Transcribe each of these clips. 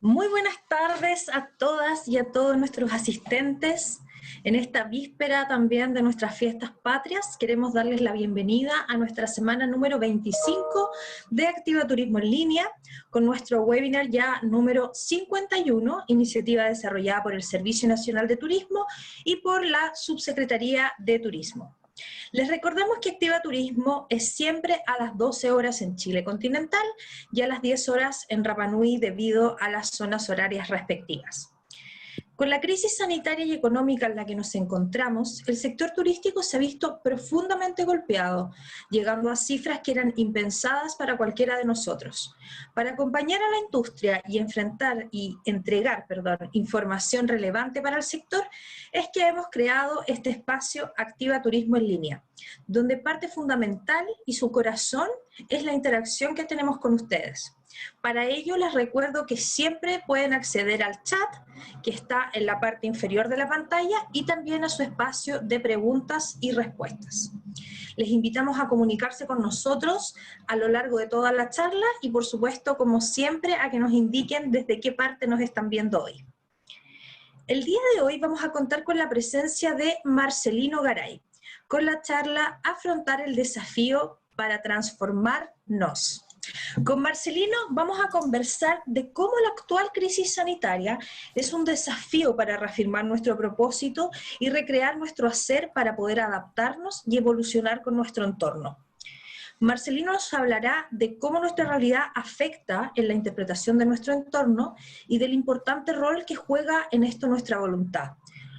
Muy buenas tardes a todas y a todos nuestros asistentes. En esta víspera también de nuestras fiestas patrias, queremos darles la bienvenida a nuestra semana número 25 de Activa Turismo en Línea, con nuestro webinar ya número 51, iniciativa desarrollada por el Servicio Nacional de Turismo y por la Subsecretaría de Turismo. Les recordamos que Activa Turismo es siempre a las 12 horas en Chile continental y a las 10 horas en Rapa Nui debido a las zonas horarias respectivas. Con la crisis sanitaria y económica en la que nos encontramos, el sector turístico se ha visto profundamente golpeado, llegando a cifras que eran impensadas para cualquiera de nosotros. Para acompañar a la industria y entregar información relevante para el sector, es que hemos creado este espacio Activa Turismo en Línea, donde parte fundamental y su corazón es la interacción que tenemos con ustedes. Para ello les recuerdo que siempre pueden acceder al chat que está en la parte inferior de la pantalla y también a su espacio de preguntas y respuestas. Les invitamos a comunicarse con nosotros a lo largo de toda la charla y por supuesto, como siempre, a que nos indiquen desde qué parte nos están viendo hoy. El día de hoy vamos a contar con la presencia de Marcelino Garay, con la charla Afrontar el desafío para transformarnos. Con Marcelino vamos a conversar de cómo la actual crisis sanitaria es un desafío para reafirmar nuestro propósito y recrear nuestro hacer para poder adaptarnos y evolucionar con nuestro entorno. Marcelino nos hablará de cómo nuestra realidad afecta en la interpretación de nuestro entorno y del importante rol que juega en esto nuestra voluntad,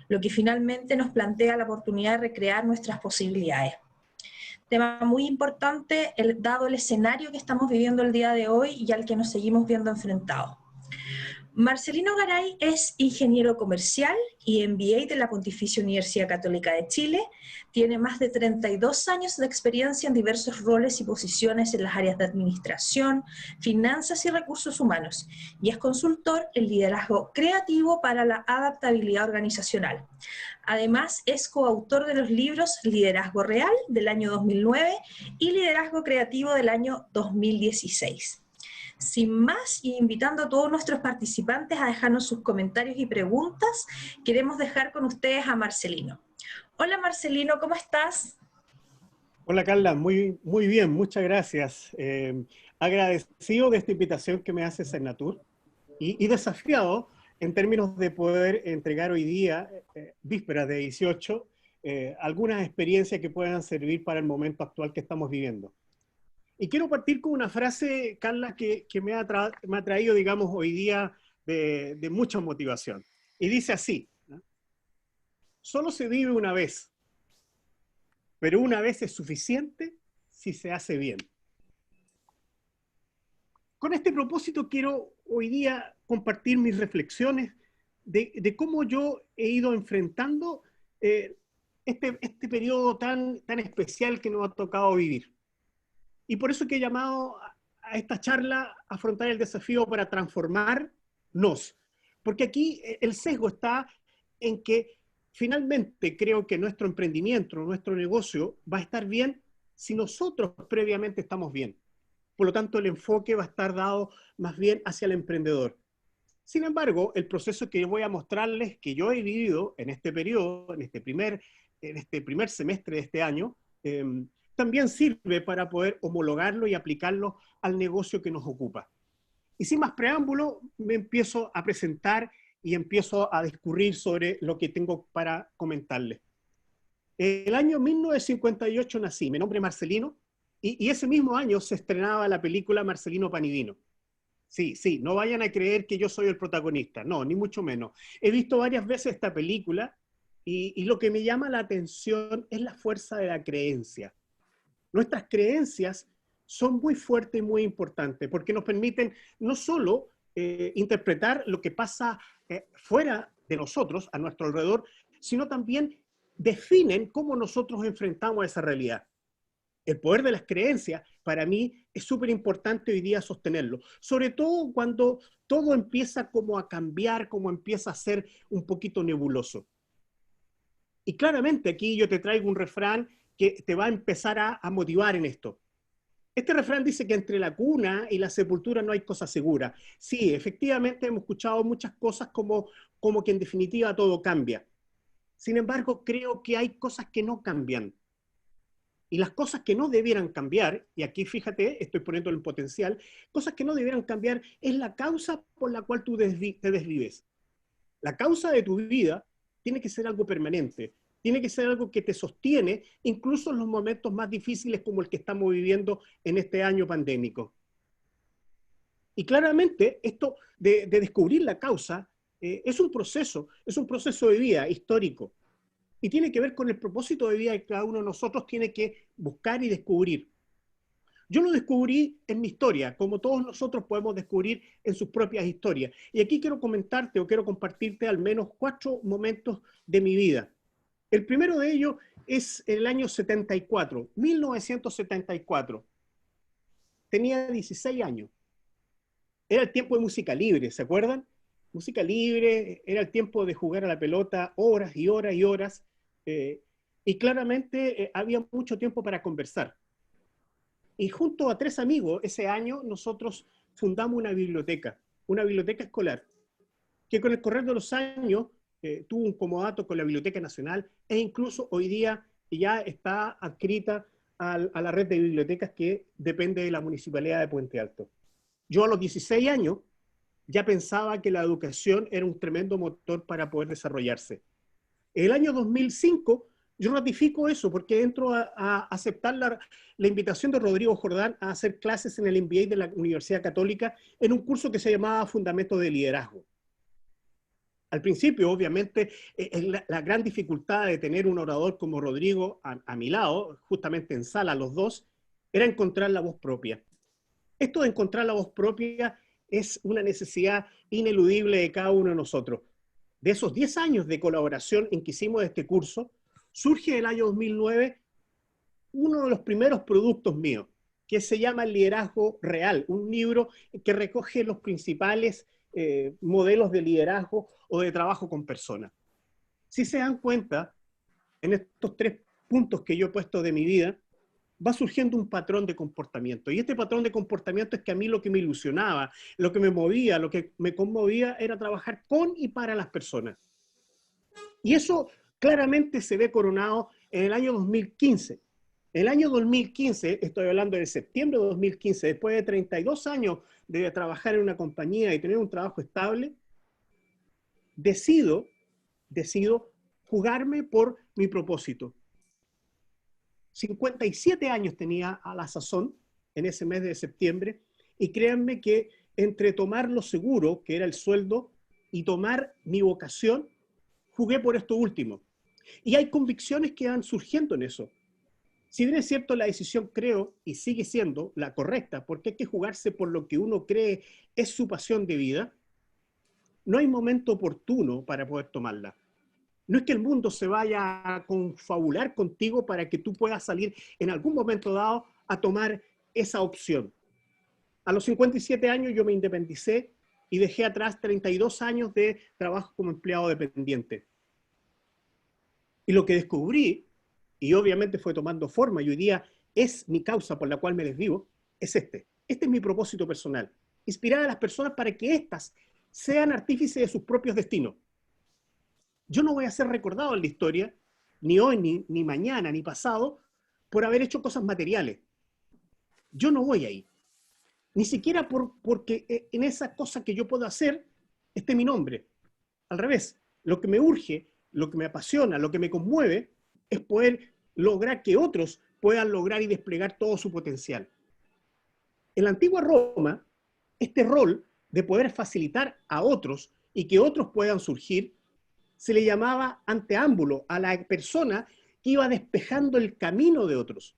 lo que finalmente nos plantea la oportunidad de recrear nuestras posibilidades. Tema muy importante, dado el escenario que estamos viviendo el día de hoy y al que nos seguimos viendo enfrentados. Marcelino Garay es ingeniero comercial y MBA de la Pontificia Universidad Católica de Chile. Tiene más de 32 años de experiencia en diversos roles y posiciones en las áreas de administración, finanzas y recursos humanos, y es consultor en liderazgo creativo para la adaptabilidad organizacional. Además, es coautor de los libros Liderazgo Real del año 2009 y Liderazgo Creativo del año 2016. Sin más, y invitando a todos nuestros participantes a dejarnos sus comentarios y preguntas, queremos dejar con ustedes a Marcelino. Hola Marcelino, ¿cómo estás? Hola Carla, muy bien, muchas gracias. Agradecido de esta invitación que me hace Senatur y desafiado en términos de poder entregar hoy día, víspera de 18, algunas experiencias que puedan servir para el momento actual que estamos viviendo. Y quiero partir con una frase, Carla, que me ha traído, digamos, hoy día de mucha motivación. Y dice así, ¿no? Solo se vive una vez, pero una vez es suficiente si se hace bien. Con este propósito quiero hoy día compartir mis reflexiones de cómo yo he ido enfrentando este periodo tan especial que nos ha tocado vivir. Y por eso que he llamado a esta charla Afrontar el desafío para transformarnos. Porque aquí el sesgo está en que finalmente creo que nuestro emprendimiento, nuestro negocio va a estar bien si nosotros previamente estamos bien. Por lo tanto, el enfoque va a estar dado más bien hacia el emprendedor. Sin embargo, el proceso que voy a mostrarles que yo he vivido en este periodo, en este primer semestre de este año, también sirve para poder homologarlo y aplicarlo al negocio que nos ocupa. Y sin más preámbulo, me empiezo a presentar y empiezo a discurrir sobre lo que tengo para comentarles. El año 1958 nací, mi nombre es Marcelino, y ese mismo año se estrenaba la película Marcelino Pan y Vino. Sí, no vayan a creer que yo soy el protagonista, no, ni mucho menos. He visto varias veces esta película y lo que me llama la atención es la fuerza de la creencia. Nuestras creencias son muy fuertes y muy importantes porque nos permiten no solo interpretar lo que pasa fuera de nosotros, a nuestro alrededor, sino también definen cómo nosotros enfrentamos esa realidad. El poder de las creencias, para mí, es súper importante hoy día sostenerlo. Sobre todo cuando todo empieza como a cambiar, como empieza a ser un poquito nebuloso. Y claramente aquí yo te traigo un refrán que te va a empezar a motivar en esto. Este refrán dice que entre la cuna y la sepultura no hay cosa segura. Sí, efectivamente hemos escuchado muchas cosas como que en definitiva todo cambia. Sin embargo, creo que hay cosas que no cambian. Y las cosas que no debieran cambiar, y aquí fíjate, estoy poniéndolo en potencial, cosas que no debieran cambiar es la causa por la cual tú te desvives. La causa de tu vida tiene que ser algo permanente, tiene que ser algo que te sostiene, incluso en los momentos más difíciles como el que estamos viviendo en este año pandémico. Y claramente esto de descubrir la causa es un proceso de vida histórico. Y tiene que ver con el propósito de vida que cada uno de nosotros tiene que buscar y descubrir. Yo lo descubrí en mi historia, como todos nosotros podemos descubrir en sus propias historias. Y aquí quiero comentarte o quiero compartirte al menos 4 momentos de mi vida. El primero de ellos es el año 74, 1974. Tenía 16 años. Era el tiempo de música libre, ¿se acuerdan? Música libre, era el tiempo de jugar a la pelota horas y horas y horas. Y claramente había mucho tiempo para conversar. Y junto a 3 amigos, ese año nosotros fundamos una biblioteca escolar, que con el correr de los años tuvo un comodato con la Biblioteca Nacional e incluso hoy día ya está adscrita a la red de bibliotecas que depende de la Municipalidad de Puente Alto. Yo a los 16 años ya pensaba que la educación era un tremendo motor para poder desarrollarse. El año 2005 yo ratifico eso porque entro a aceptar la invitación de Rodrigo Jordán a hacer clases en el MBA de la Universidad Católica en un curso que se llamaba Fundamentos de Liderazgo. Al principio, obviamente, la gran dificultad de tener un orador como Rodrigo a mi lado, justamente en sala los dos, era encontrar la voz propia. Esto de encontrar la voz propia es una necesidad ineludible de cada uno de nosotros. De esos 10 años de colaboración en que hicimos este curso, surge en el año 2009 uno de los primeros productos míos, que se llama El Liderazgo Real, un libro que recoge los principales modelos de liderazgo o de trabajo con personas. Si se dan cuenta, en estos 3 puntos que yo he puesto de mi vida, va surgiendo un patrón de comportamiento. Y este patrón de comportamiento es que a mí lo que me ilusionaba, lo que me movía, lo que me conmovía era trabajar con y para las personas. Y eso claramente se ve coronado en el año 2015. En el año 2015, estoy hablando de septiembre de 2015, después de 32 años de trabajar en una compañía y tener un trabajo estable, decido jugarme por mi propósito. 57 años tenía a la sazón en ese mes de septiembre y créanme que entre tomar lo seguro, que era el sueldo, y tomar mi vocación, jugué por esto último. Y hay convicciones que van surgiendo en eso. Si bien es cierto, la decisión creo y sigue siendo la correcta, porque hay que jugarse por lo que uno cree es su pasión de vida, no hay momento oportuno para poder tomarla. No es que el mundo se vaya a confabular contigo para que tú puedas salir en algún momento dado a tomar esa opción. A los 57 años yo me independicé y dejé atrás 32 años de trabajo como empleado dependiente. Y lo que descubrí, y obviamente fue tomando forma, y hoy día es mi causa por la cual me desvivo, es este. Este es mi propósito personal. Inspirar a las personas para que éstas sean artífices de sus propios destinos. Yo no voy a ser recordado en la historia, ni hoy, ni mañana, ni pasado, por haber hecho cosas materiales. Yo no voy ahí. Ni siquiera porque en esa cosa que yo puedo hacer esté mi nombre. Al revés, lo que me urge, lo que me apasiona, lo que me conmueve, es poder lograr que otros puedan lograr y desplegar todo su potencial. En la antigua Roma, este rol de poder facilitar a otros y que otros puedan surgir, se le llamaba anteámbulo a la persona que iba despejando el camino de otros.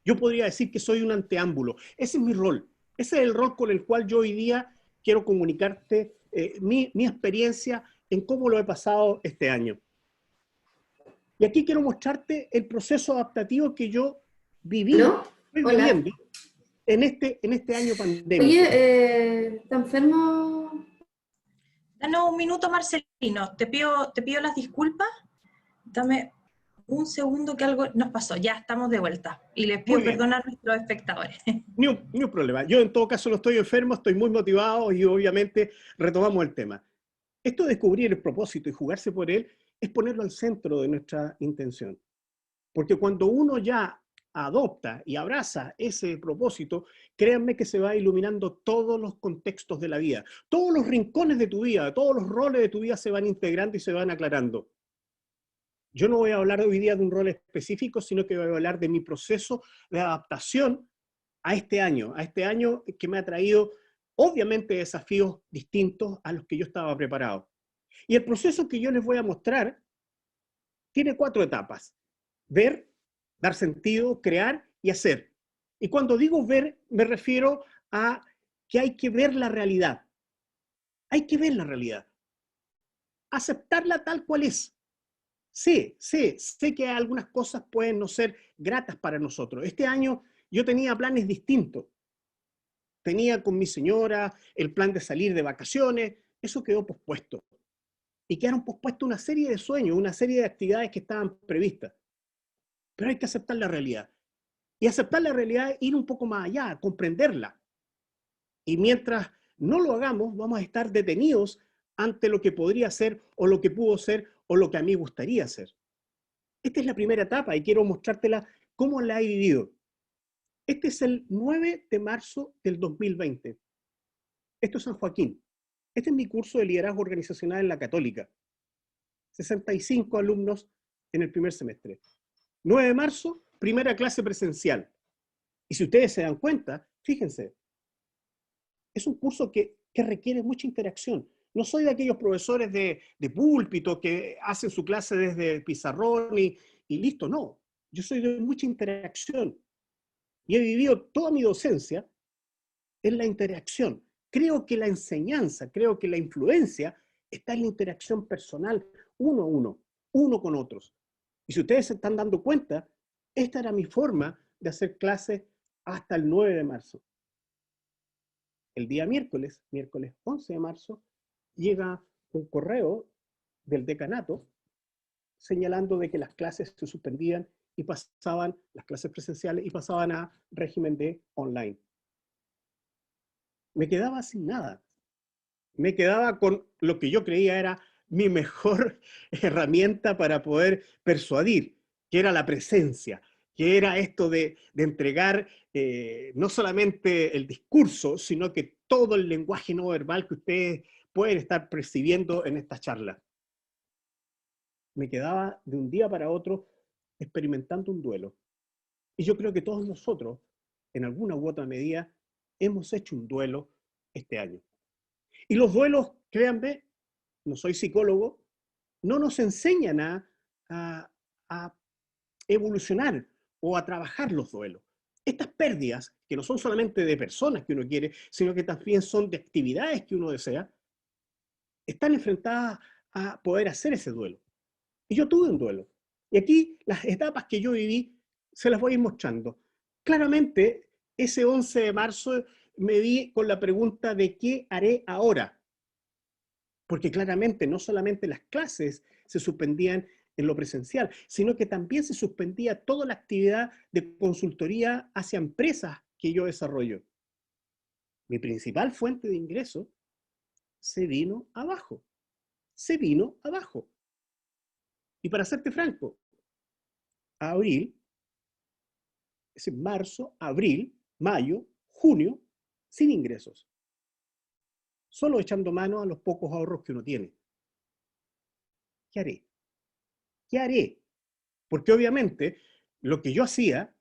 Yo podría decir que soy un anteámbulo. Ese es mi rol. Ese es el rol con el cual yo hoy día quiero comunicarte mi experiencia en cómo lo he pasado este año. Y aquí quiero mostrarte el proceso adaptativo que yo viví, ¿No? estoy Hola. viviendo en este año pandémico. Oye, ¿está enfermo? Danos un minuto, Marcelino. Te pido las disculpas. Dame un segundo que algo nos pasó. Ya estamos de vuelta. Y les pido Muy bien, perdón a nuestros espectadores. ni un problema. Yo en todo caso no estoy enfermo, estoy muy motivado y obviamente retomamos el tema. Esto de descubrir el propósito y jugarse por él es ponerlo al centro de nuestra intención. Porque cuando uno ya adopta y abraza ese propósito, créanme que se va iluminando todos los contextos de la vida. Todos los rincones de tu vida, todos los roles de tu vida se van integrando y se van aclarando. Yo no voy a hablar hoy día de un rol específico, sino que voy a hablar de mi proceso de adaptación a este año que me ha traído obviamente desafíos distintos a los que yo estaba preparado. Y el proceso que yo les voy a mostrar tiene 4 etapas: ver, dar sentido, crear y hacer. Y cuando digo ver, me refiero a que hay que ver la realidad. Hay que ver la realidad. Aceptarla tal cual es. Sé que algunas cosas pueden no ser gratas para nosotros. Este año yo tenía planes distintos. Tenía con mi señora el plan de salir de vacaciones. Eso quedó pospuesto. Y quedaron pospuestos una serie de sueños, una serie de actividades que estaban previstas. Pero hay que aceptar la realidad. Y aceptar la realidad es ir un poco más allá, comprenderla. Y mientras no lo hagamos, vamos a estar detenidos ante lo que podría ser, o lo que pudo ser, o lo que a mí gustaría ser. Esta es la primera etapa y quiero mostrártela cómo la he vivido. Este es el 9 de marzo del 2020. Esto es San Joaquín. Este es mi curso de liderazgo organizacional en la Católica. 65 alumnos en el primer semestre. 9 de marzo, primera clase presencial. Y si ustedes se dan cuenta, fíjense, es un curso que requiere mucha interacción. No soy de aquellos profesores de púlpito que hacen su clase desde el pizarrón y listo, no. Yo soy de mucha interacción y he vivido toda mi docencia en la interacción. Creo que la enseñanza, creo que la influencia está en la interacción personal, uno a uno, uno con otros. Y si ustedes se están dando cuenta, esta era mi forma de hacer clases hasta el 9 de marzo. El día miércoles 11 de marzo, llega un correo del decanato señalando de que las clases se suspendían y pasaban, las clases presenciales, y pasaban a régimen de online. Me quedaba sin nada. Me quedaba con lo que yo creía era mi mejor herramienta para poder persuadir, que era la presencia, que era esto de entregar no solamente el discurso, sino que todo el lenguaje no verbal que ustedes pueden estar percibiendo en esta charla. Me quedaba de un día para otro experimentando un duelo. Y yo creo que todos nosotros, en alguna u otra medida, hemos hecho un duelo este año. Y los duelos, créanme, no soy psicólogo, no nos enseñan a evolucionar o a trabajar los duelos. Estas pérdidas, que no son solamente de personas que uno quiere, sino que también son de actividades que uno desea, están enfrentadas a poder hacer ese duelo. Y yo tuve un duelo. Y aquí las etapas que yo viví se las voy a ir mostrando. Claramente, ese 11 de marzo me vi con la pregunta de ¿qué haré ahora? Porque claramente no solamente las clases se suspendían en lo presencial, sino que también se suspendía toda la actividad de consultoría hacia empresas que yo desarrollo. Mi principal fuente de ingreso se vino abajo. Se vino abajo. Y para serte franco, abril, es marzo, abril, mayo, junio, sin ingresos. Solo echando mano a los pocos ahorros que uno tiene. ¿Qué haré? ¿Qué haré? Porque obviamente lo que yo hacía,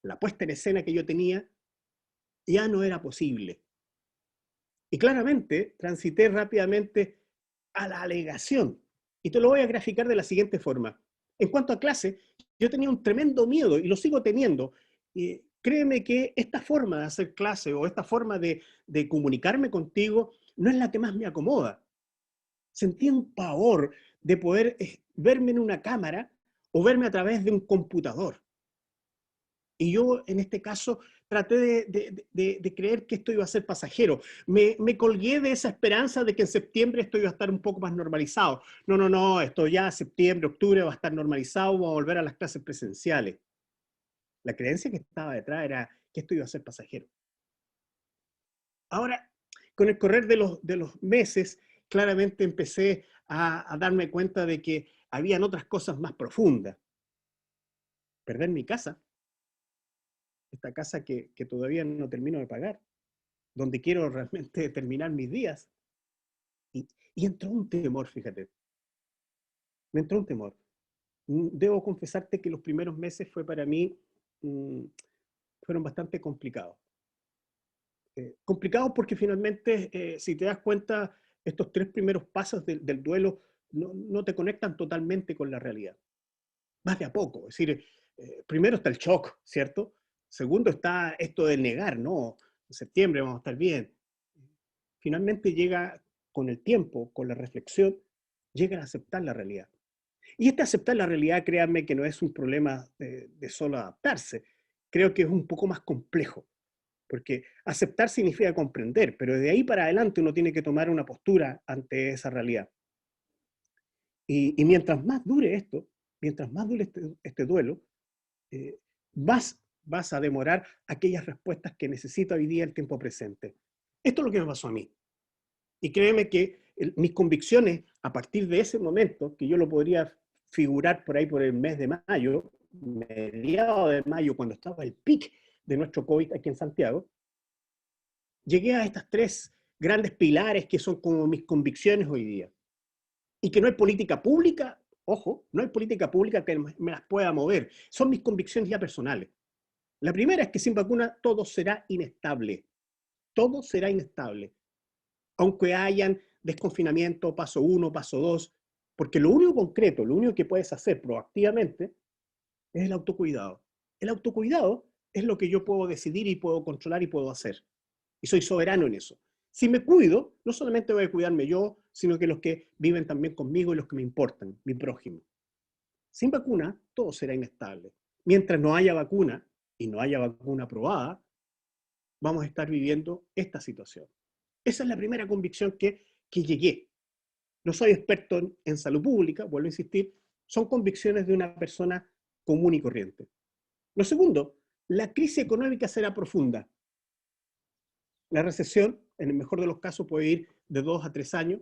la puesta en escena que yo tenía, ya no era posible. Y claramente transité rápidamente a la alegación. Y te lo voy a graficar de la siguiente forma. En cuanto a clase, yo tenía un tremendo miedo y lo sigo teniendo. Créeme que esta forma de hacer clase o esta forma de comunicarme contigo no es la que más me acomoda. Sentí un pavor de poder verme en una cámara o verme a través de un computador. Y yo, en este caso, traté de creer que esto iba a ser pasajero. Me colgué de esa esperanza de que en septiembre esto iba a estar un poco más normalizado. No, no, no, esto ya septiembre, octubre va a estar normalizado, vamos a volver a las clases presenciales. La creencia que estaba detrás era que esto iba a ser pasajero. Ahora, con el correr de los meses, claramente empecé a darme cuenta de que habían otras cosas más profundas. Perder mi casa, esta casa que todavía no termino de pagar, donde quiero realmente terminar mis días. Y entró un temor, fíjate, me entró un temor. Debo confesarte que los primeros meses fue para mí, fueron bastante complicados. Complicados porque finalmente, si te das cuenta, estos 3 primeros pasos del duelo no te conectan totalmente con la realidad. Vas de a poco, es decir, primero está el shock, ¿cierto? Segundo está esto del negar, no, en septiembre vamos a estar bien. Finalmente llega con el tiempo, con la reflexión, llega a aceptar la realidad. Y este aceptar la realidad, créanme que no es un problema de solo adaptarse, creo que es un poco más complejo, porque aceptar significa comprender, pero de ahí para adelante uno tiene que tomar una postura ante esa realidad. Y mientras más dure esto, mientras más dure este duelo, vas a demorar aquellas respuestas que necesita hoy día el tiempo presente. Esto es lo que me pasó a mí. Y créeme que mis convicciones, a partir de ese momento, que yo lo podría figurar por ahí por el mes de mayo, mediados de mayo, cuando estaba el pic de nuestro COVID aquí en Santiago, llegué a estas 3 grandes pilares que son como mis convicciones hoy día. Y que no hay política pública, ojo, no hay política pública que me las pueda mover. Son mis convicciones ya personales. La primera es que sin vacuna todo será inestable. Todo será inestable. Aunque hayan desconfinamiento, paso 1, paso 2, porque lo único concreto, lo único que puedes hacer proactivamente es el autocuidado. El autocuidado es lo que yo puedo decidir y puedo controlar y puedo hacer. Y soy soberano en eso. Si me cuido, no solamente voy a cuidarme yo, sino que los que viven también conmigo y los que me importan, mi prójimo. Sin vacuna, todo será inestable. Mientras no haya vacuna, y no haya vacuna aprobada, vamos a estar viviendo esta situación. Esa es la primera convicción que llegué. No soy experto en salud pública, vuelvo a insistir, son convicciones de una persona común y corriente. Lo segundo, la crisis económica será profunda. La recesión, en el mejor de los casos, puede ir de 2 a 3 años.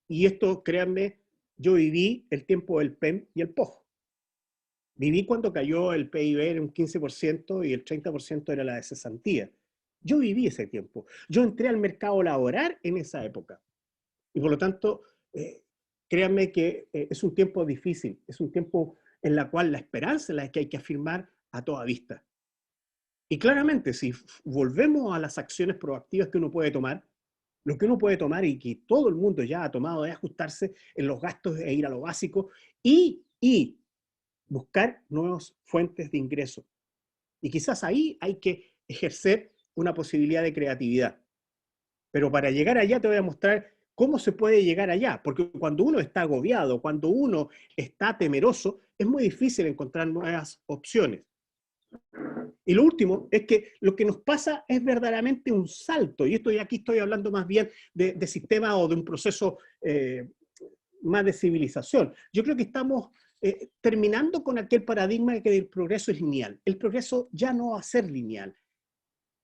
Y esto, créanme, yo viví el tiempo del PEM y el POJ. Viví cuando cayó el PIB en un 15% y el 30% era la de cesantía. Yo viví ese tiempo. Yo entré al mercado laboral en esa época. Y por lo tanto, créanme que es un tiempo difícil. Es un tiempo en la cual la esperanza es la que hay que afirmar a toda vista. Y claramente, si volvemos a las acciones proactivas que uno puede tomar, lo que uno puede tomar y que todo el mundo ya ha tomado es ajustarse en los gastos e ir a lo básico y buscar nuevas fuentes de ingreso. Y quizás ahí hay que ejercer una posibilidad de creatividad. Pero para llegar allá te voy a mostrar cómo se puede llegar allá, porque cuando uno está agobiado, cuando uno está temeroso, es muy difícil encontrar nuevas opciones. Y lo último es que lo que nos pasa es verdaderamente un salto, y esto ya aquí estoy hablando más bien de sistema o de un proceso más de civilización. Yo creo que estamos terminando con aquel paradigma de que el progreso es lineal. El progreso ya no va a ser lineal.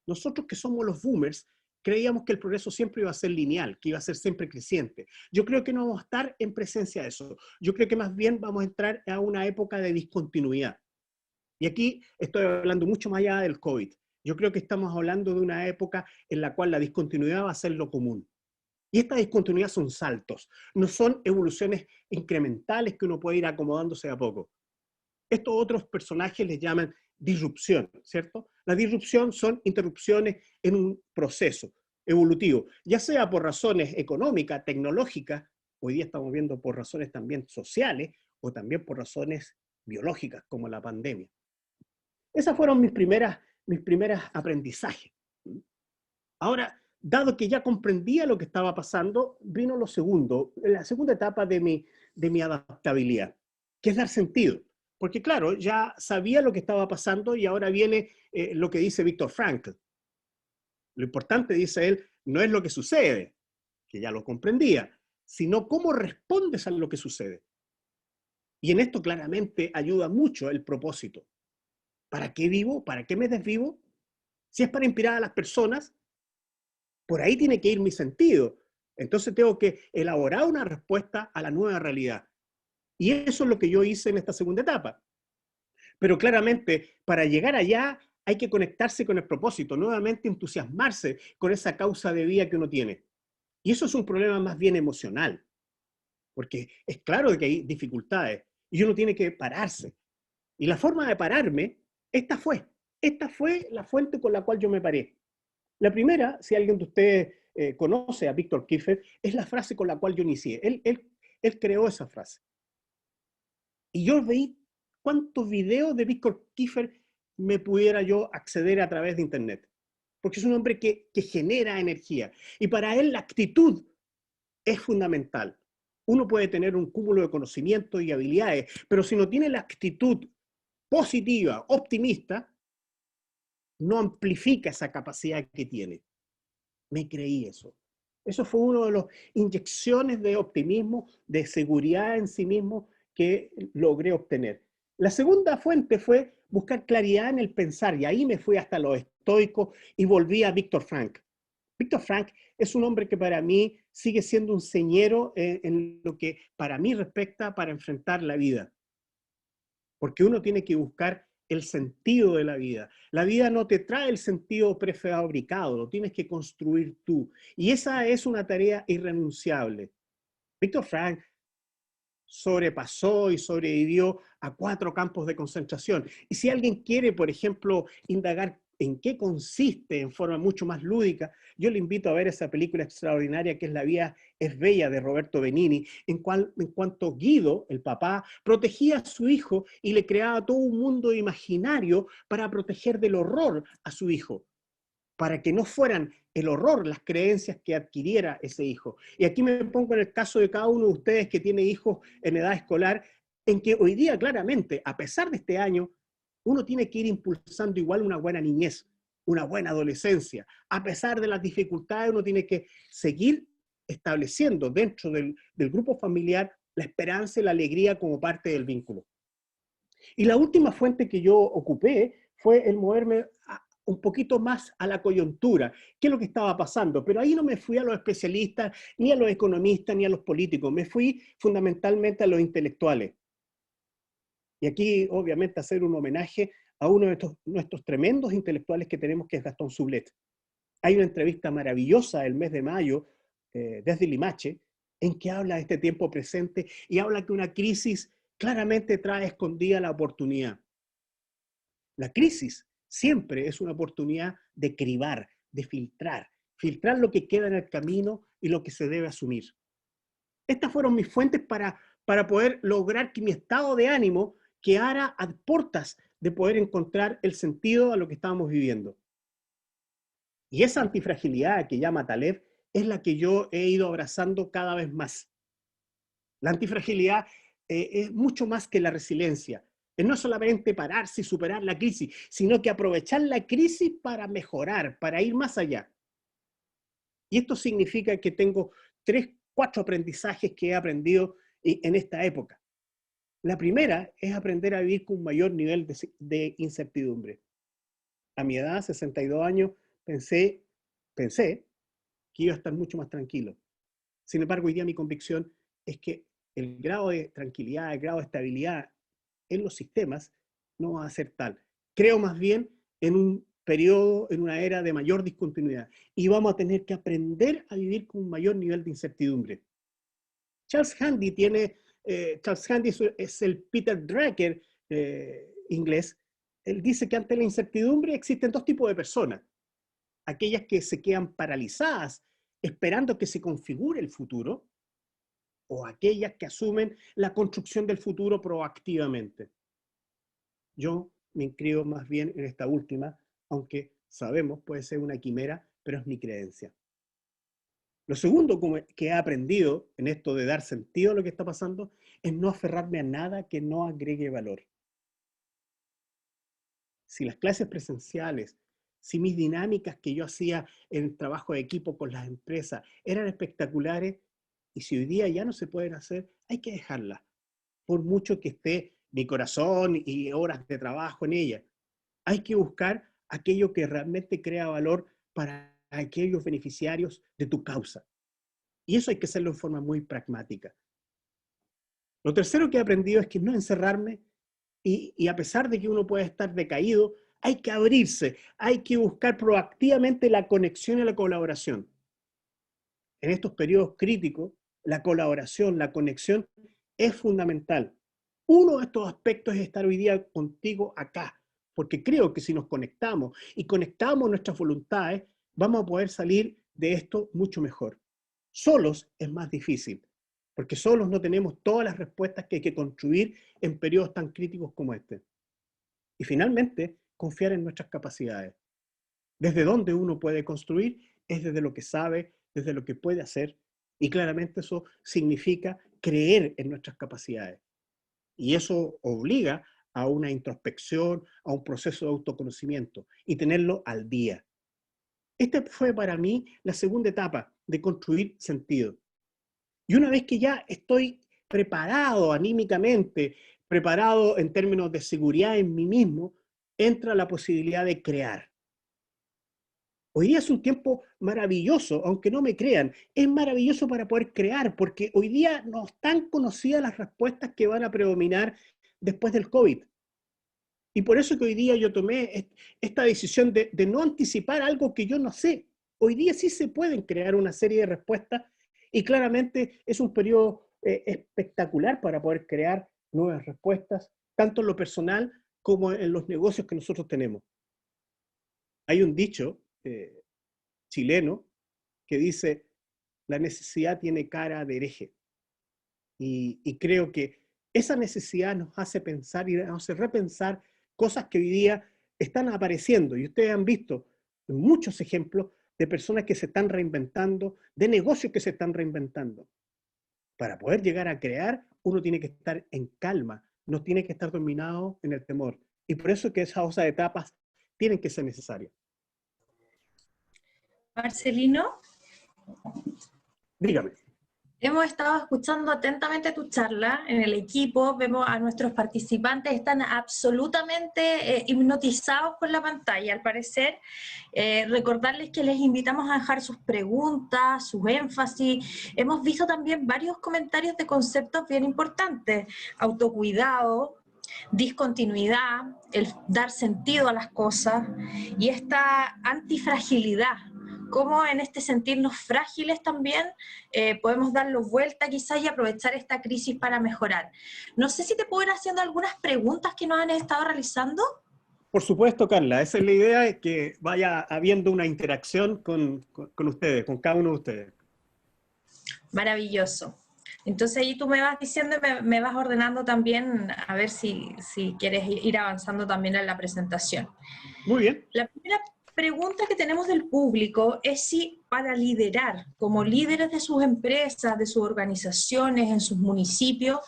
Nosotros que somos los boomers, creíamos que el progreso siempre iba a ser lineal, que iba a ser siempre creciente. Yo creo que no vamos a estar en presencia de eso. Yo creo que más bien vamos a entrar a una época de discontinuidad. Y aquí estoy hablando mucho más allá del COVID. Yo creo que estamos hablando de una época en la cual la discontinuidad va a ser lo común. Y esta discontinuidad son saltos, no son evoluciones incrementales que uno puede ir acomodándose a poco. Estos otros personajes les llaman disrupción, ¿cierto? La disrupción son interrupciones en un proceso evolutivo, ya sea por razones económicas, tecnológicas, hoy día estamos viendo por razones también sociales o también por razones biológicas como la pandemia. Esas fueron mis primeras aprendizajes. Ahora, dado que ya comprendía lo que estaba pasando, vino lo segundo, la segunda etapa de mi adaptabilidad, que es dar sentido. Porque claro, ya sabía lo que estaba pasando y ahora viene lo que dice Viktor Frankl. Lo importante, dice él, no es lo que sucede, que ya lo comprendía, sino cómo respondes a lo que sucede. Y en esto claramente ayuda mucho el propósito. ¿Para qué vivo? ¿Para qué me desvivo? Si es para inspirar a las personas, por ahí tiene que ir mi sentido. Entonces tengo que elaborar una respuesta a la nueva realidad. Y eso es lo que yo hice en esta segunda etapa. Pero claramente, para llegar allá hay que conectarse con el propósito, nuevamente entusiasmarse con esa causa de vida que uno tiene. Y eso es un problema más bien emocional, porque es claro que hay dificultades y uno tiene que pararse. Y la forma de pararme, esta fue la fuente con la cual yo me paré. La primera, si alguien de ustedes conoce a Víctor Kiefer, es la frase con la cual yo inicié. Él creó esa frase. Y yo veí cuántos videos de Víctor Kiefer me pudiera yo acceder a través de Internet. Porque es un hombre que genera energía. Y para él la actitud es fundamental. Uno puede tener un cúmulo de conocimientos y habilidades, pero si no tiene la actitud positiva, optimista, no amplifica esa capacidad que tiene. Me creí eso. Eso fue una de las inyecciones de optimismo, de seguridad en sí mismo que logré obtener. La segunda fuente fue buscar claridad en el pensar, y ahí me fui hasta los estoicos y volví a Viktor Frankl. Viktor Frankl es un hombre que para mí sigue siendo un señero en lo que para mí respecta para enfrentar la vida. Porque uno tiene que buscar el sentido de la vida. La vida no te trae el sentido prefabricado, lo tienes que construir tú. Y esa es una tarea irrenunciable. Viktor Frankl sobrepasó y sobrevivió a 4 campos de concentración. Y si alguien quiere, por ejemplo, indagar en qué consiste en forma mucho más lúdica, yo le invito a ver esa película extraordinaria que es La vida es bella de Roberto Benigni, en cuanto Guido, el papá, protegía a su hijo y le creaba todo un mundo imaginario para proteger del horror a su hijo, para que no fueran el horror las creencias que adquiriera ese hijo. Y aquí me pongo en el caso de cada uno de ustedes que tiene hijos en edad escolar, en que hoy día claramente, a pesar de este año, uno tiene que ir impulsando igual una buena niñez, una buena adolescencia. A pesar de las dificultades, uno tiene que seguir estableciendo dentro del grupo familiar la esperanza y la alegría como parte del vínculo. Y la última fuente que yo ocupé fue el moverme un poquito más a la coyuntura, qué es lo que estaba pasando. Pero ahí no me fui a los especialistas, ni a los economistas, ni a los políticos. Me fui fundamentalmente a los intelectuales. Y aquí, obviamente, hacer un homenaje a uno de nuestros tremendos intelectuales que tenemos, que es Gastón Sublet. Hay una entrevista maravillosa el mes de mayo, desde Limache, en que habla de este tiempo presente y habla que una crisis claramente trae escondida la oportunidad. La crisis siempre es una oportunidad de cribar, de filtrar lo que queda en el camino y lo que se debe asumir. Estas fueron mis fuentes para poder lograr que mi estado de ánimo quedara a puertas de poder encontrar el sentido a lo que estábamos viviendo. Y esa antifragilidad que llama Taleb es la que yo he ido abrazando cada vez más. La antifragilidad es mucho más que la resiliencia. Es no solamente pararse y superar la crisis, sino que aprovechar la crisis para mejorar, para ir más allá. Y esto significa que tengo 3, 4 aprendizajes que he aprendido en esta época. La primera es aprender a vivir con un mayor nivel de incertidumbre. A mi edad, 62 años, pensé que iba a estar mucho más tranquilo. Sin embargo, hoy día mi convicción es que el grado de tranquilidad, el grado de estabilidad en los sistemas no va a ser tal. Creo más bien en un periodo, en una era de mayor discontinuidad. Y vamos a tener que aprender a vivir con un mayor nivel de incertidumbre. Charles Handy es el Peter Drucker inglés. Él dice que ante la incertidumbre existen 2 tipos de personas. Aquellas que se quedan paralizadas esperando que se configure el futuro, o aquellas que asumen la construcción del futuro proactivamente. Yo me inscribo más bien en esta última, aunque sabemos puede ser una quimera, pero es mi creencia. Lo segundo que he aprendido en esto de dar sentido a lo que está pasando es no aferrarme a nada que no agregue valor. si las clases presenciales, si mis dinámicas que yo hacía en el trabajo de equipo con las empresas eran espectaculares, y si hoy día ya no se pueden hacer, hay que dejarlas, por mucho que esté mi corazón y horas de trabajo en ellas. Hay que buscar aquello que realmente crea valor para aquellos beneficiarios de tu causa. Y eso hay que hacerlo en forma muy pragmática. Lo tercero que he aprendido es que no encerrarme y a pesar de que uno puede estar decaído, hay que abrirse, hay que buscar proactivamente la conexión y la colaboración. En estos periodos críticos, la colaboración, la conexión es fundamental. Uno de estos aspectos es estar hoy día contigo acá, porque creo que si nos conectamos y conectamos nuestras voluntades, vamos a poder salir de esto mucho mejor. Solos es más difícil, porque solos no tenemos todas las respuestas que hay que construir en periodos tan críticos como este. Y finalmente, confiar en nuestras capacidades. Desde donde uno puede construir es desde lo que sabe, desde lo que puede hacer, y claramente eso significa creer en nuestras capacidades. Y eso obliga a una introspección, a un proceso de autoconocimiento y tenerlo al día. Esta fue para mí la segunda etapa de construir sentido. Y una vez que ya estoy preparado anímicamente, preparado en términos de seguridad en mí mismo, entra la posibilidad de crear. Hoy día es un tiempo maravilloso, aunque no me crean, es maravilloso para poder crear, porque hoy día no están conocidas las respuestas que van a predominar después del COVID. Y por eso que hoy día yo tomé esta decisión de no anticipar algo que yo no sé. Hoy día sí se pueden crear una serie de respuestas y claramente es un periodo espectacular para poder crear nuevas respuestas, tanto en lo personal como en los negocios que nosotros tenemos. Hay un dicho chileno que dice, la necesidad tiene cara de hereje. Y creo que esa necesidad nos hace pensar y nos hace repensar cosas que hoy día están apareciendo. Y ustedes han visto muchos ejemplos de personas que se están reinventando, de negocios que se están reinventando. Para poder llegar a crear, uno tiene que estar en calma, no tiene que estar dominado en el temor. Y por eso que esas etapas tienen que ser necesarias. Marcelino, Dígame. hemos estado escuchando atentamente tu charla en el equipo, vemos a nuestros participantes, están absolutamente hipnotizados con la pantalla, al parecer. Recordarles que les invitamos a dejar sus preguntas, sus énfasis. Hemos visto también varios comentarios de conceptos bien importantes: autocuidado, discontinuidad, el dar sentido a las cosas y esta antifragilidad. Cómo en este sentirnos frágiles también podemos darlo vuelta quizás y aprovechar esta crisis para mejorar. No sé si te puedo ir haciendo algunas preguntas que nos han estado realizando. Por supuesto, Carla, esa es la idea, de que vaya habiendo una interacción con ustedes, con cada uno de ustedes. Maravilloso. Entonces ahí tú me vas diciendo y me vas ordenando también a ver si quieres ir avanzando también en la presentación. Muy bien. La primera pregunta que tenemos del público es si para liderar, como líderes de sus empresas, de sus organizaciones, en sus municipios,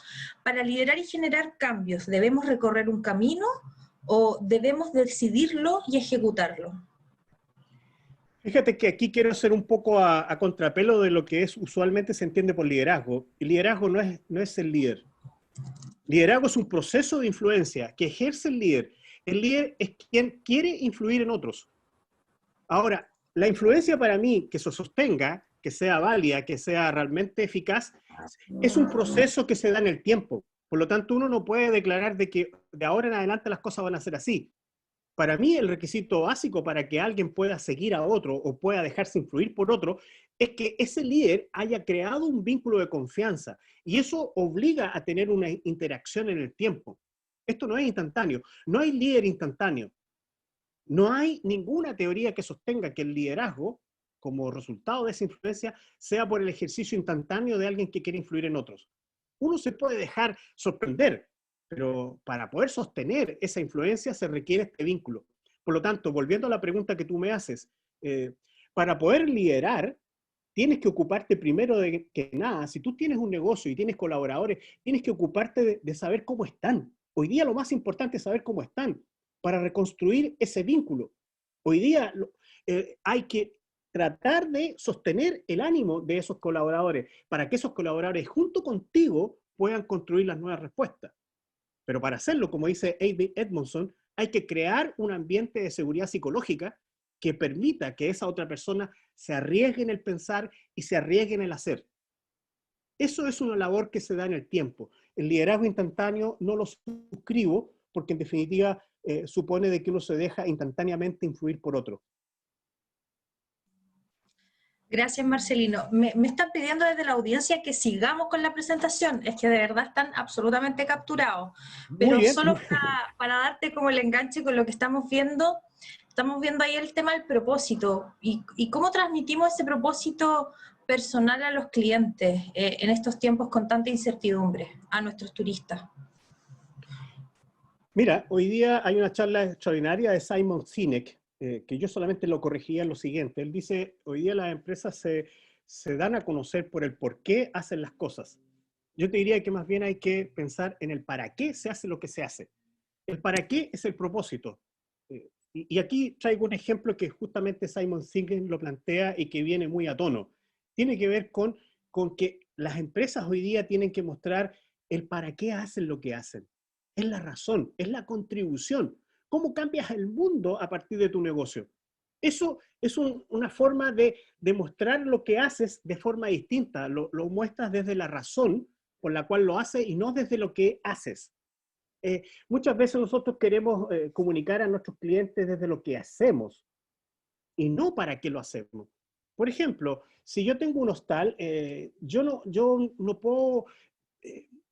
para liderar y generar cambios, ¿debemos recorrer un camino o debemos decidirlo y ejecutarlo? Fíjate que aquí quiero hacer un poco a contrapelo de lo que usualmente se entiende por liderazgo. Y liderazgo no es el líder. Liderazgo es un proceso de influencia que ejerce el líder. El líder es quien quiere influir en otros. Ahora, la influencia para mí, que se sostenga, que sea válida, que sea realmente eficaz, es un proceso que se da en el tiempo. Por lo tanto, uno no puede declarar de que de ahora en adelante las cosas van a ser así. Para mí, el requisito básico para que alguien pueda seguir a otro o pueda dejarse influir por otro es que ese líder haya creado un vínculo de confianza, y eso obliga a tener una interacción en el tiempo. Esto no es instantáneo, no hay líder instantáneo. No hay ninguna teoría que sostenga que el liderazgo, como resultado de esa influencia, sea por el ejercicio instantáneo de alguien que quiere influir en otros. Uno se puede dejar sorprender, pero para poder sostener esa influencia se requiere este vínculo. Por lo tanto, volviendo a la pregunta que tú me haces, para poder liderar, tienes que ocuparte primero de que nada. Si tú tienes un negocio y tienes colaboradores, tienes que ocuparte de saber cómo están. Hoy día lo más importante es saber cómo están. para reconstruir ese vínculo. Hoy día hay que tratar de sostener el ánimo de esos colaboradores para que esos colaboradores junto contigo puedan construir las nuevas respuestas. Pero para hacerlo, como dice A.B. Edmondson, hay que crear un ambiente de seguridad psicológica que permita que esa otra persona se arriesgue en el pensar y se arriesgue en el hacer. Eso es una labor que se da en el tiempo. El liderazgo instantáneo no lo suscribo porque en definitiva supone de que uno se deja instantáneamente influir por otro. Gracias, Marcelino. Me están pidiendo desde la audiencia que sigamos con la presentación. Es que de verdad están absolutamente capturados. Pero Muy bien. solo para darte como el enganche con lo que estamos viendo ahí el tema del propósito y cómo transmitimos ese propósito personal a los clientes en estos tiempos con tanta incertidumbre, a nuestros turistas. Mira, hoy día hay una charla extraordinaria de Simon Sinek, que yo solamente lo corregía en lo siguiente. Él dice, hoy día las empresas se dan a conocer por el por qué hacen las cosas. Yo te diría que más bien hay que pensar en el para qué se hace lo que se hace. El para qué es el propósito. Y aquí traigo un ejemplo que justamente Simon Sinek lo plantea y que viene muy a tono. Tiene que ver con que las empresas hoy día tienen que mostrar el para qué hacen lo que hacen. Es la razón, es la contribución. ¿Cómo cambias el mundo a partir de tu negocio? Eso es una forma de mostrar lo que haces de forma distinta. Lo muestras desde la razón por la cual lo haces y no desde lo que haces. Muchas veces nosotros queremos comunicar a nuestros clientes desde lo que hacemos y no para qué lo hacemos. Por ejemplo, si yo tengo un hostal, yo no puedo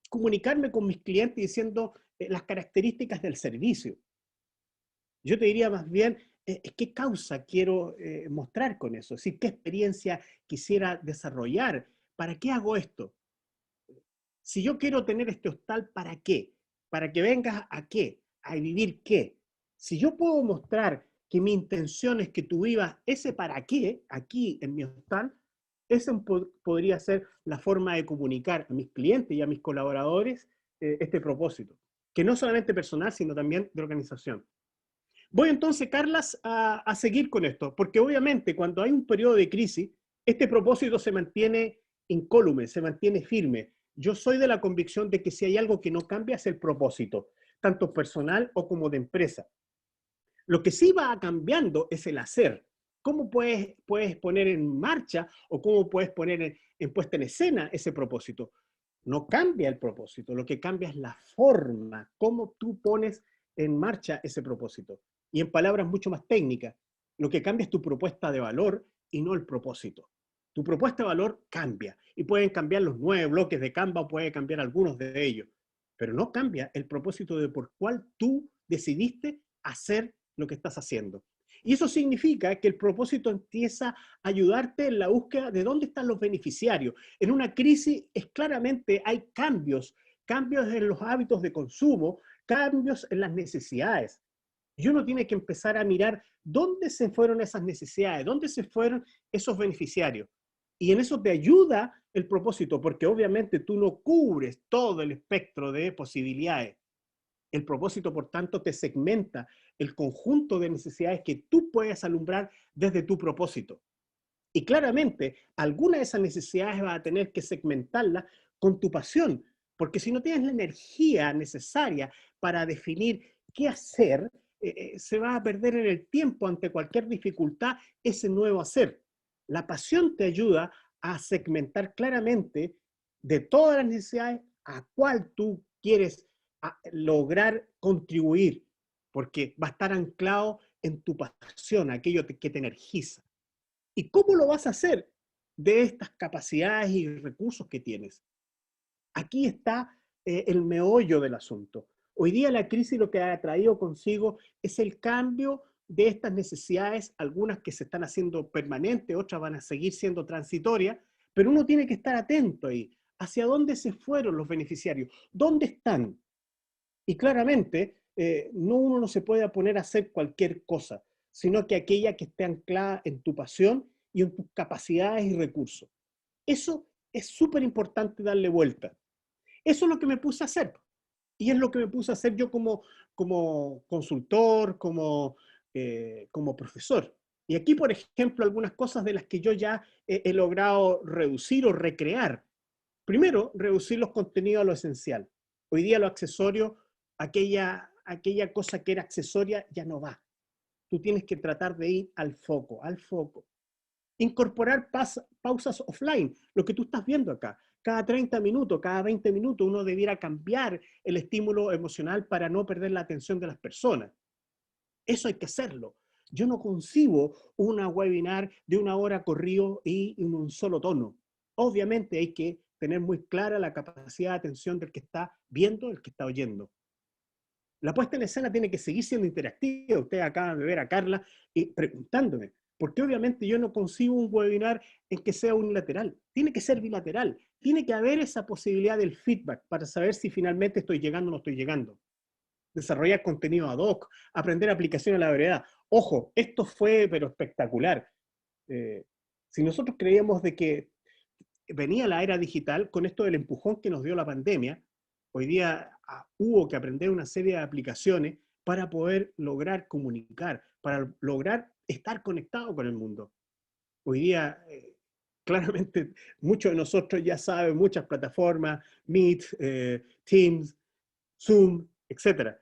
comunicarme con mis clientes diciendo las características del servicio. Yo te diría más bien, ¿qué causa quiero mostrar con eso? Es decir, ¿qué experiencia quisiera desarrollar? ¿Para qué hago esto? Si yo quiero tener este hostal, ¿para qué? ¿Para que vengas a qué? ¿A vivir qué? Si yo puedo mostrar que mi intención es que tú vivas ese para qué aquí en mi hostal, esa podría ser la forma de comunicar a mis clientes y a mis colaboradores este propósito, que no solamente personal, sino también de organización. Voy entonces, Carlas, a seguir con esto, porque obviamente cuando hay un periodo de crisis, este propósito se mantiene incólume, se mantiene firme. Yo soy de la convicción de que si hay algo que no cambia es el propósito, tanto personal o como de empresa. Lo que sí va cambiando es el hacer. ¿Cómo puedes poner en marcha o cómo puedes poner en puesta en escena ese propósito? No cambia el propósito, lo que cambia es la forma, cómo tú pones en marcha ese propósito. Y en palabras mucho más técnicas, lo que cambia es tu propuesta de valor y no el propósito. Tu propuesta de valor cambia y pueden cambiar los 9 bloques de Canva o puede cambiar algunos de ellos, pero no cambia el propósito de por cuál tú decidiste hacer lo que estás haciendo. Y eso significa que el propósito empieza a ayudarte en la búsqueda de dónde están los beneficiarios. En una crisis claramente hay cambios en los hábitos de consumo, cambios en las necesidades. Y uno tiene que empezar a mirar dónde se fueron esas necesidades, dónde se fueron esos beneficiarios. Y en eso te ayuda el propósito, porque obviamente tú no cubres todo el espectro de posibilidades. El propósito, por tanto, te segmenta el conjunto de necesidades que tú puedes alumbrar desde tu propósito. Y claramente, alguna de esas necesidades vas a tener que segmentarlas con tu pasión, porque si no tienes la energía necesaria para definir qué hacer, se va a perder en el tiempo ante cualquier dificultad ese nuevo hacer. La pasión te ayuda a segmentar claramente de todas las necesidades a cuál tú quieres lograr contribuir, porque va a estar anclado en tu pasión, aquello que te energiza. ¿Y cómo lo vas a hacer? De estas capacidades y recursos que tienes. Aquí está el meollo del asunto. Hoy día la crisis lo que ha traído consigo es el cambio de estas necesidades, algunas que se están haciendo permanentes, otras van a seguir siendo transitorias, pero uno tiene que estar atento ahí. ¿Hacia dónde se fueron los beneficiarios? ¿Dónde están? Y claramente, uno no se puede poner a hacer cualquier cosa, sino que aquella que esté anclada en tu pasión y en tus capacidades y recursos. Eso es súper importante darle vuelta. Eso es lo que me puse a hacer. Y es lo que me puse a hacer yo como consultor, como profesor. Y aquí, por ejemplo, algunas cosas de las que yo ya he logrado reducir o recrear. Primero, reducir los contenidos a lo esencial. Hoy día lo accesorio, aquella cosa que era accesoria, ya no va. Tú tienes que tratar de ir al foco, al foco. Incorporar pausas offline, lo que tú estás viendo acá. Cada 30 minutos, cada 20 minutos, uno debiera cambiar el estímulo emocional para no perder la atención de las personas. Eso hay que hacerlo. Yo no concibo una webinar de 1 hora corrido y en un solo tono. Obviamente hay que tener muy clara la capacidad de atención del que está viendo, del que está oyendo. La puesta en escena tiene que seguir siendo interactiva. Ustedes acaban de ver a Carla preguntándome, porque obviamente yo no concibo un webinar en que sea unilateral. Tiene que ser bilateral. Tiene que haber esa posibilidad del feedback para saber si finalmente estoy llegando o no estoy llegando. Desarrollar contenido ad hoc, aprender aplicación a la brevedad. Ojo, esto fue pero espectacular. Si nosotros creíamos de que venía la era digital, con esto del empujón que nos dio la pandemia, hoy día hubo que aprender una serie de aplicaciones para poder lograr comunicar, para lograr estar conectado con el mundo. Hoy día, claramente, muchos de nosotros ya saben muchas plataformas, Meet, Teams, Zoom, etc.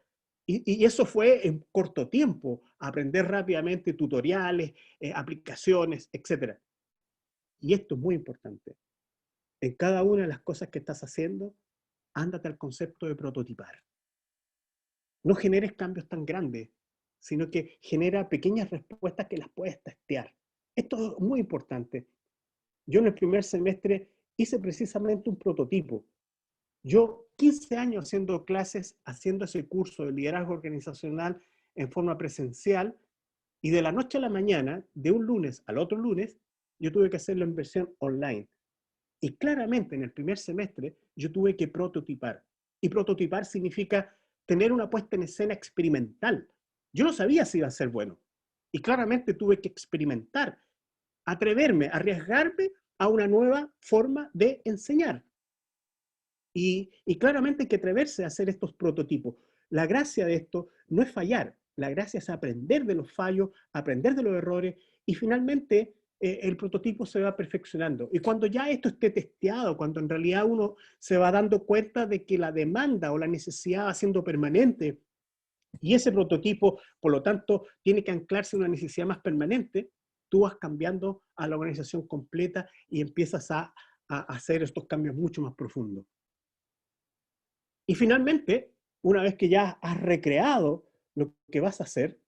Y eso fue en corto tiempo, aprender rápidamente tutoriales, aplicaciones, etc. Y esto es muy importante. En cada una de las cosas que estás haciendo, ándate al concepto de prototipar. No generes cambios tan grandes, sino que genera pequeñas respuestas que las puedes testear. Esto es muy importante. Yo en el primer semestre hice precisamente un prototipo. Yo 15 años haciendo clases, haciendo ese curso de liderazgo organizacional en forma presencial, y de la noche a la mañana, de un lunes al otro lunes, yo tuve que hacerlo en versión online. Y claramente en el primer semestre yo tuve que prototipar. Y prototipar significa tener una puesta en escena experimental. Yo no sabía si iba a ser bueno. Y claramente tuve que experimentar, atreverme, arriesgarme a una nueva forma de enseñar. Y claramente hay que atreverse a hacer estos prototipos. La gracia de esto no es fallar, la gracia es aprender de los fallos, aprender de los errores y finalmente el prototipo se va perfeccionando. Y cuando ya esto esté testeado, cuando en realidad uno se va dando cuenta de que la demanda o la necesidad va siendo permanente y ese prototipo, por lo tanto, tiene que anclarse en una necesidad más permanente, tú vas cambiando a la organización completa y empiezas a hacer estos cambios mucho más profundos. Y finalmente, una vez que ya has recreado lo que vas a hacer,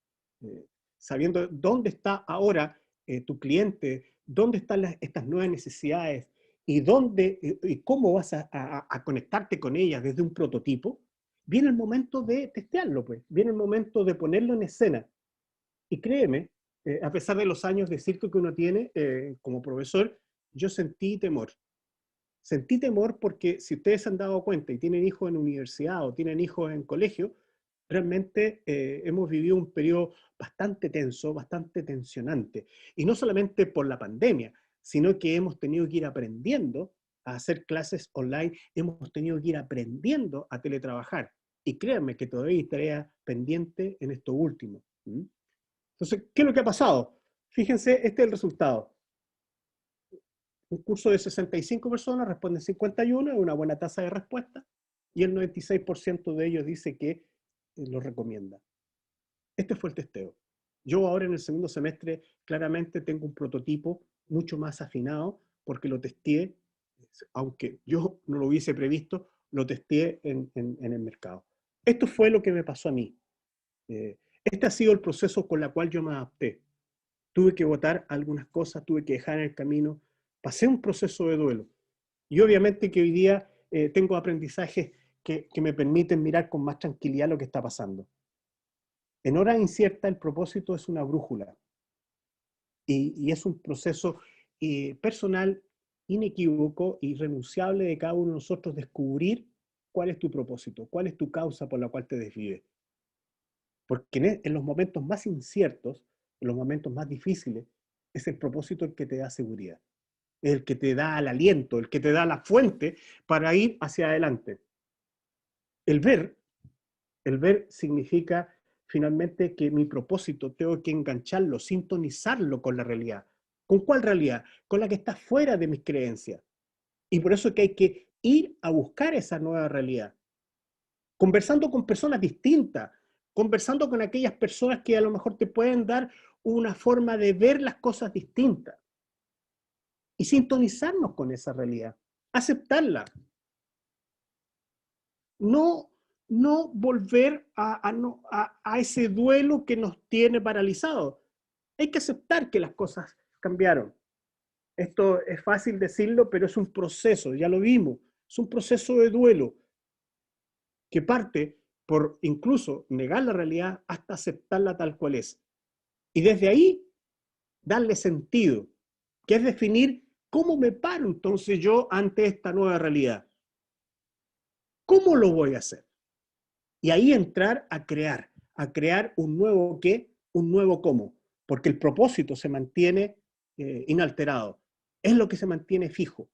sabiendo dónde está ahora tu cliente, dónde están estas nuevas necesidades y cómo vas a conectarte con ellas desde un prototipo, viene el momento de testearlo, pues. Viene el momento de ponerlo en escena. Y créeme, a pesar de los años de circo que uno tiene como profesor, yo sentí temor. Sentí temor porque si ustedes se han dado cuenta y tienen hijos en universidad o tienen hijos en colegio, realmente hemos vivido un periodo bastante tenso, bastante tensionante. Y no solamente por la pandemia, sino que hemos tenido que ir aprendiendo a hacer clases online, hemos tenido que ir aprendiendo a teletrabajar. Y créanme que todavía hay tarea pendiente en esto último. Entonces, ¿qué es lo que ha pasado? Fíjense, este es el resultado. Un curso de 65 personas responden 51, es una buena tasa de respuesta, y el 96% de ellos dice que lo recomienda. Este fue el testeo. Yo ahora en el segundo semestre claramente tengo un prototipo mucho más afinado porque lo testé, aunque yo no lo hubiese previsto, lo testé en el mercado. Esto fue lo que me pasó a mí. Este ha sido el proceso con el cual yo me adapté. Tuve que votar algunas cosas, tuve que dejar en el camino, pasé un proceso de duelo. Y obviamente que hoy día tengo aprendizajes que me permiten mirar con más tranquilidad lo que está pasando. En horas inciertas el propósito es una brújula y es un proceso personal, inequívoco, irrenunciable de cada uno de nosotros descubrir cuál es tu propósito, cuál es tu causa por la cual te desvives. Porque en los momentos más inciertos, en los momentos más difíciles, es el propósito el que te da seguridad, el que te da el aliento, el que te da la fuente para ir hacia adelante. El ver El ver significa finalmente que mi propósito tengo que engancharlo, sintonizarlo con la realidad. ¿Con cuál realidad? Con la que está fuera de mis creencias. Y por eso es que hay que ir a buscar esa nueva realidad. Conversando con personas distintas, conversando con aquellas personas que a lo mejor te pueden dar una forma de ver las cosas distintas. Y sintonizarnos con esa realidad, aceptarla. No, no volver a ese duelo que nos tiene paralizados. Hay que aceptar que las cosas cambiaron. Esto es fácil decirlo, pero es un proceso, ya lo vimos. Es un proceso de duelo que parte por incluso negar la realidad hasta aceptarla tal cual es. Y desde ahí darle sentido, que es definir cómo me paro entonces yo ante esta nueva realidad. ¿Cómo lo voy a hacer? Y ahí entrar a crear un nuevo qué, un nuevo cómo, porque el propósito se mantiene inalterado, es lo que se mantiene fijo.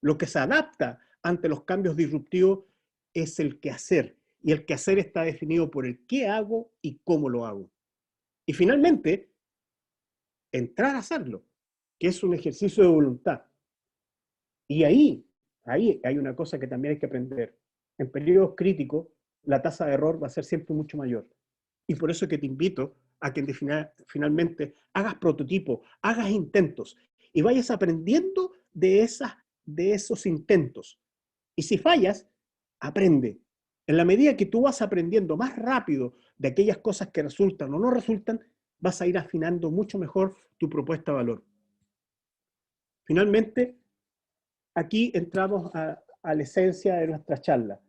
Lo que se adapta ante los cambios disruptivos es el quehacer, y el quehacer está definido por el qué hago y cómo lo hago. Y finalmente, entrar a hacerlo, que es un ejercicio de voluntad. Y ahí hay una cosa que también hay que aprender. En periodos críticos, la tasa de error va a ser siempre mucho mayor. Y por eso es que te invito a que finalmente hagas prototipos, hagas intentos y vayas aprendiendo de esos intentos. Y si fallas, aprende. En la medida que tú vas aprendiendo más rápido de aquellas cosas que resultan o no resultan, vas a ir afinando mucho mejor tu propuesta de valor. Finalmente, aquí entramos a la esencia de nuestra charla.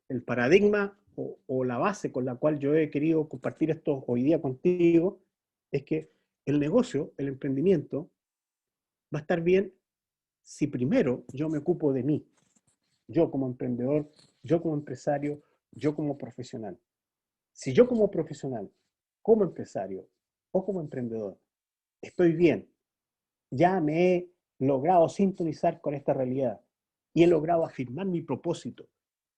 El paradigma o la base con la cual yo he querido compartir esto hoy día contigo es que el negocio, el emprendimiento, va a estar bien si primero yo me ocupo de mí, yo como emprendedor, yo como empresario, yo como profesional. Si yo como profesional, como empresario o como emprendedor estoy bien, ya me he logrado sintonizar con esta realidad y he logrado afirmar mi propósito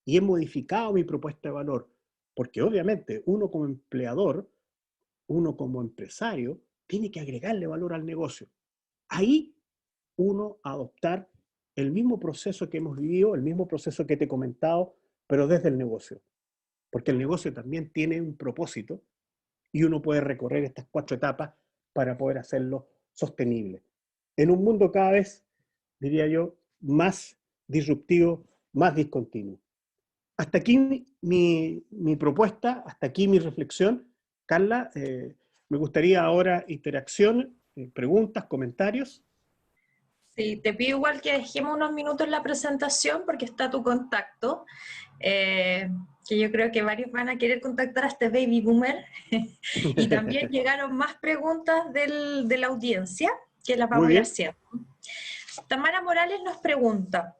y he modificado mi propuesta de valor, porque obviamente uno como empleador, uno como empresario, tiene que agregarle valor al negocio. Ahí uno adoptar el mismo proceso que hemos vivido, el mismo proceso que te he comentado, pero desde el negocio. Porque el negocio también tiene un propósito y uno puede recorrer estas 4 etapas para poder hacerlo sostenible. En un mundo cada vez, diría yo, más disruptivo, más discontinuo. Hasta aquí mi propuesta, hasta aquí mi reflexión. Carla, me gustaría ahora interacción, preguntas, comentarios. Sí, te pido igual que dejemos unos minutos en la presentación porque está tu contacto, que yo creo que varios van a querer contactar a este baby boomer. Y también llegaron más preguntas de la audiencia que las Muy vamos a ir bien. haciendo. Tamara Morales nos pregunta,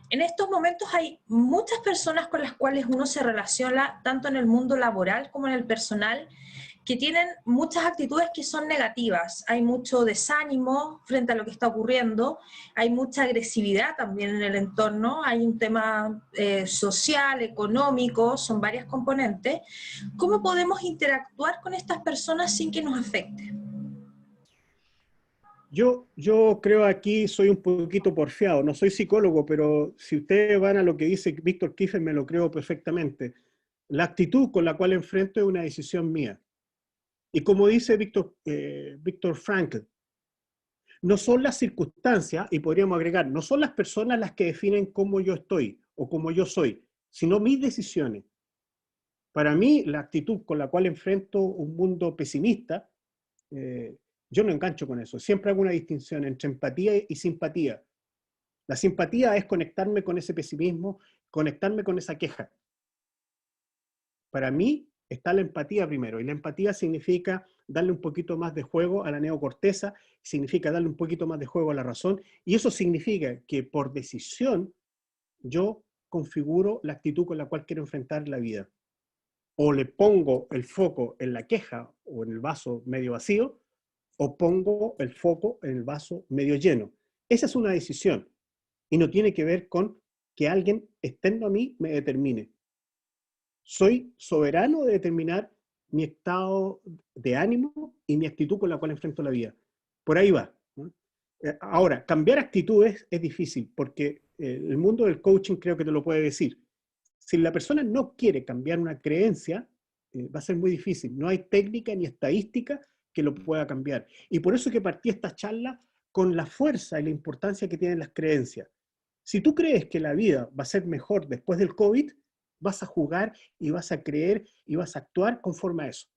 en estos momentos hay muchas personas con las cuales uno se relaciona tanto en el mundo laboral como en el personal que tienen muchas actitudes que son negativas. Hay mucho desánimo frente a lo que está ocurriendo, hay mucha agresividad también en el entorno, hay un tema social, económico, son varias componentes. ¿Cómo podemos interactuar con estas personas sin que nos afecte? Yo creo aquí soy un poquito porfiado, no soy psicólogo, pero si ustedes van a lo que dice Víctor Kiefer, me lo creo perfectamente. La actitud con la cual enfrento es una decisión mía. Y como dice Víctor Frankl, no son las circunstancias, y podríamos agregar, no son las personas las que definen cómo yo estoy o cómo yo soy, sino mis decisiones. Para mí, la actitud con la cual enfrento un mundo pesimista, yo no engancho con eso. Siempre hago una distinción entre empatía y simpatía. La simpatía es conectarme con ese pesimismo, conectarme con esa queja. Para mí está la empatía primero, y la empatía significa darle un poquito más de juego a la neocorteza, significa darle un poquito más de juego a la razón, y eso significa que por decisión yo configuro la actitud con la cual quiero enfrentar la vida. O le pongo el foco en la queja o en el vaso medio vacío, o pongo el foco en el vaso medio lleno. Esa es una decisión y no tiene que ver con que alguien externo a mí me determine. Soy soberano de determinar mi estado de ánimo y mi actitud con la cual enfrento la vida. Por ahí va, ¿no? Ahora, cambiar actitudes es difícil, porque el mundo del coaching creo que te lo puede decir. Si la persona no quiere cambiar una creencia, va a ser muy difícil. No hay técnica ni estadística que lo pueda cambiar. Y por eso que partí esta charla con la fuerza y la importancia que tienen las creencias. Si tú crees que la vida va a ser mejor después del COVID, vas a jugar y vas a creer y vas a actuar conforme a eso.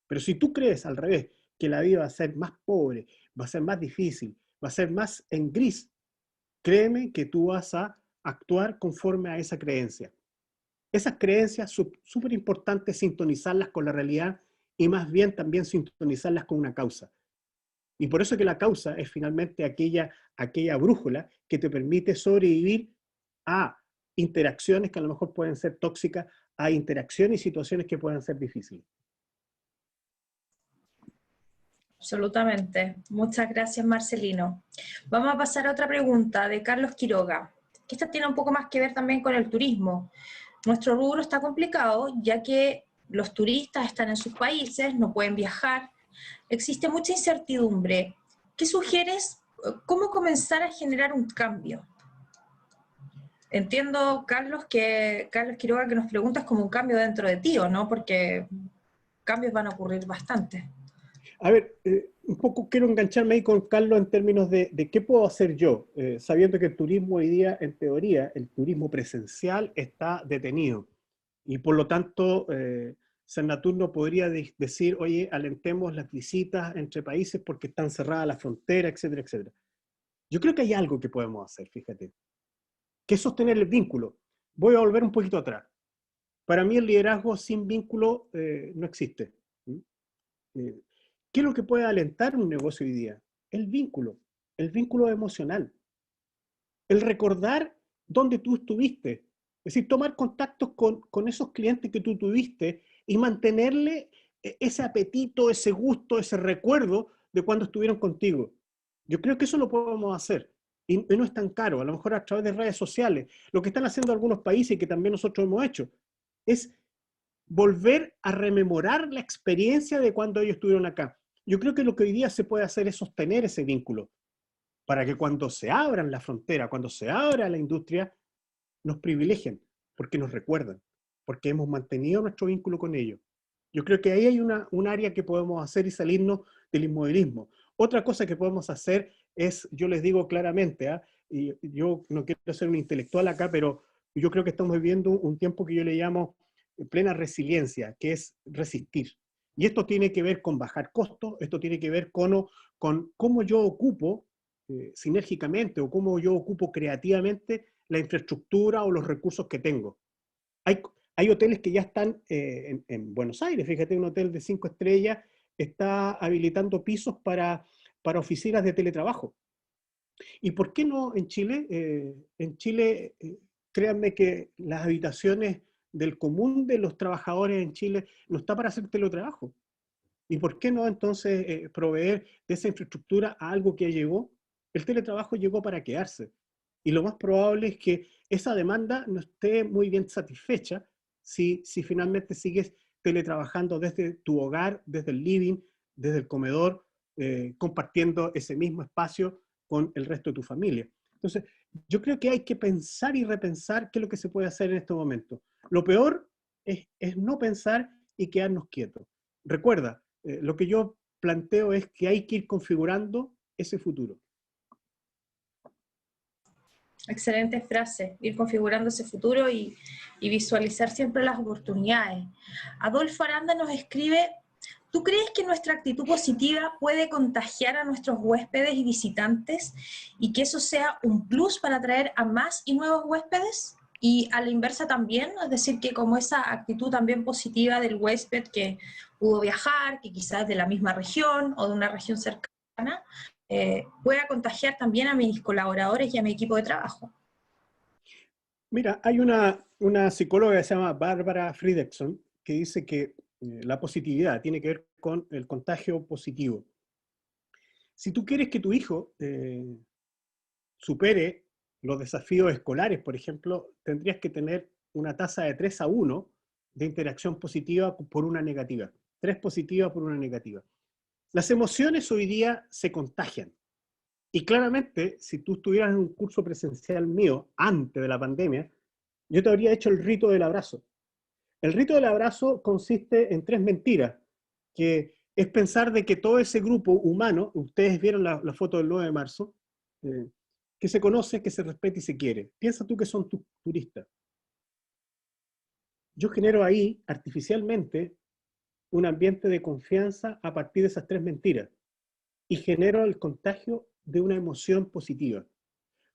Pero si tú crees al revés, que la vida va a ser más pobre, va a ser más difícil, va a ser más en gris, créeme que tú vas a actuar conforme a esa creencia. Esas creencias son súper importantes sintonizarlas con la realidad y más bien también sintonizarlas con una causa. Y por eso que la causa es finalmente aquella brújula que te permite sobrevivir a interacciones que a lo mejor pueden ser tóxicas, a interacciones y situaciones que pueden ser difíciles. Absolutamente. Muchas gracias, Marcelino. Vamos a pasar a otra pregunta de Carlos Quiroga, que esta tiene un poco más que ver también con el turismo. Nuestro rubro está complicado, ya que los turistas están en sus países, no pueden viajar, existe mucha incertidumbre. ¿Qué sugieres? ¿Cómo comenzar a generar un cambio? Entiendo, Carlos Quiroga, que nos preguntas como un cambio dentro de ti, ¿o no? Porque cambios van a ocurrir bastante. A ver, un poco quiero engancharme ahí con Carlos en términos de qué puedo hacer yo, sabiendo que el turismo hoy día, en teoría, el turismo presencial está detenido. Y por lo tanto, Senatur no podría decir, oye, alentemos las visitas entre países porque están cerradas las fronteras, etcétera, etcétera. Yo creo que hay algo que podemos hacer, fíjate, que es sostener el vínculo. Voy a volver un poquito atrás. Para mí el liderazgo sin vínculo no existe. Eh, ¿Qué es lo que puede alentar un negocio hoy día? El vínculo emocional. El recordar dónde tú estuviste. Es decir, tomar contactos con esos clientes que tú tuviste y mantenerle ese apetito, ese gusto, ese recuerdo de cuando estuvieron contigo. Yo creo que eso lo podemos hacer. Y no es tan caro, a lo mejor a través de redes sociales. Lo que están haciendo algunos países y que también nosotros hemos hecho es volver a rememorar la experiencia de cuando ellos estuvieron acá. Yo creo que lo que hoy día se puede hacer es sostener ese vínculo para que cuando se abran la frontera, cuando se abra la industria, nos privilegien, porque nos recuerdan, porque hemos mantenido nuestro vínculo con ellos. Yo creo que ahí hay un área que podemos hacer y salirnos del inmovilismo. Otra cosa que podemos hacer es, yo les digo claramente, y yo no quiero ser un intelectual acá, pero yo creo que estamos viviendo un tiempo que yo le llamo plena resiliencia, que es resistir. Y esto tiene que ver con bajar costos, esto tiene que ver con cómo yo ocupo sinérgicamente o cómo yo ocupo creativamente la infraestructura o los recursos que tengo. Hay hoteles que ya están en Buenos Aires, fíjate, un hotel de 5 estrellas está habilitando pisos para oficinas de teletrabajo. ¿Y por qué no en Chile? En Chile, créanme que las habitaciones del común de los trabajadores en Chile no está para hacer teletrabajo. ¿Y por qué no entonces proveer de esa infraestructura a algo que llegó? El teletrabajo llegó para quedarse. Y lo más probable es que esa demanda no esté muy bien satisfecha si finalmente sigues teletrabajando desde tu hogar, desde el living, desde el comedor, compartiendo ese mismo espacio con el resto de tu familia. Entonces, yo creo que hay que pensar y repensar qué es lo que se puede hacer en este momento. Lo peor es no pensar y quedarnos quietos. Recuerda, lo que yo planteo es que hay que ir configurando ese futuro. Excelente frase, ir configurando ese futuro y visualizar siempre las oportunidades. Adolfo Aranda nos escribe, ¿tú crees que nuestra actitud positiva puede contagiar a nuestros huéspedes y visitantes y que eso sea un plus para atraer a más y nuevos huéspedes? Y a la inversa también, es decir, que como esa actitud también positiva del huésped que pudo viajar, que quizás es de la misma región o de una región cercana, pueda contagiar también a mis colaboradores y a mi equipo de trabajo. Mira, hay una psicóloga que se llama Bárbara Fridriksson que dice que la positividad tiene que ver con el contagio positivo. Si tú quieres que tu hijo supere los desafíos escolares, por ejemplo, tendrías que tener una tasa de 3-1 de interacción positiva por una negativa. 3 positivas por una negativa. Las emociones hoy día se contagian. Y claramente, si tú estuvieras en un curso presencial mío antes de la pandemia, yo te habría hecho el rito del abrazo. El rito del abrazo consiste en 3 mentiras, que es pensar de que todo ese grupo humano, ustedes vieron la foto del 9 de marzo, que se conoce, que se respeta y se quiere. Piensa tú que son tus turistas. Yo genero ahí, artificialmente, un ambiente de confianza a partir de esas 3 mentiras y genero el contagio de una emoción positiva.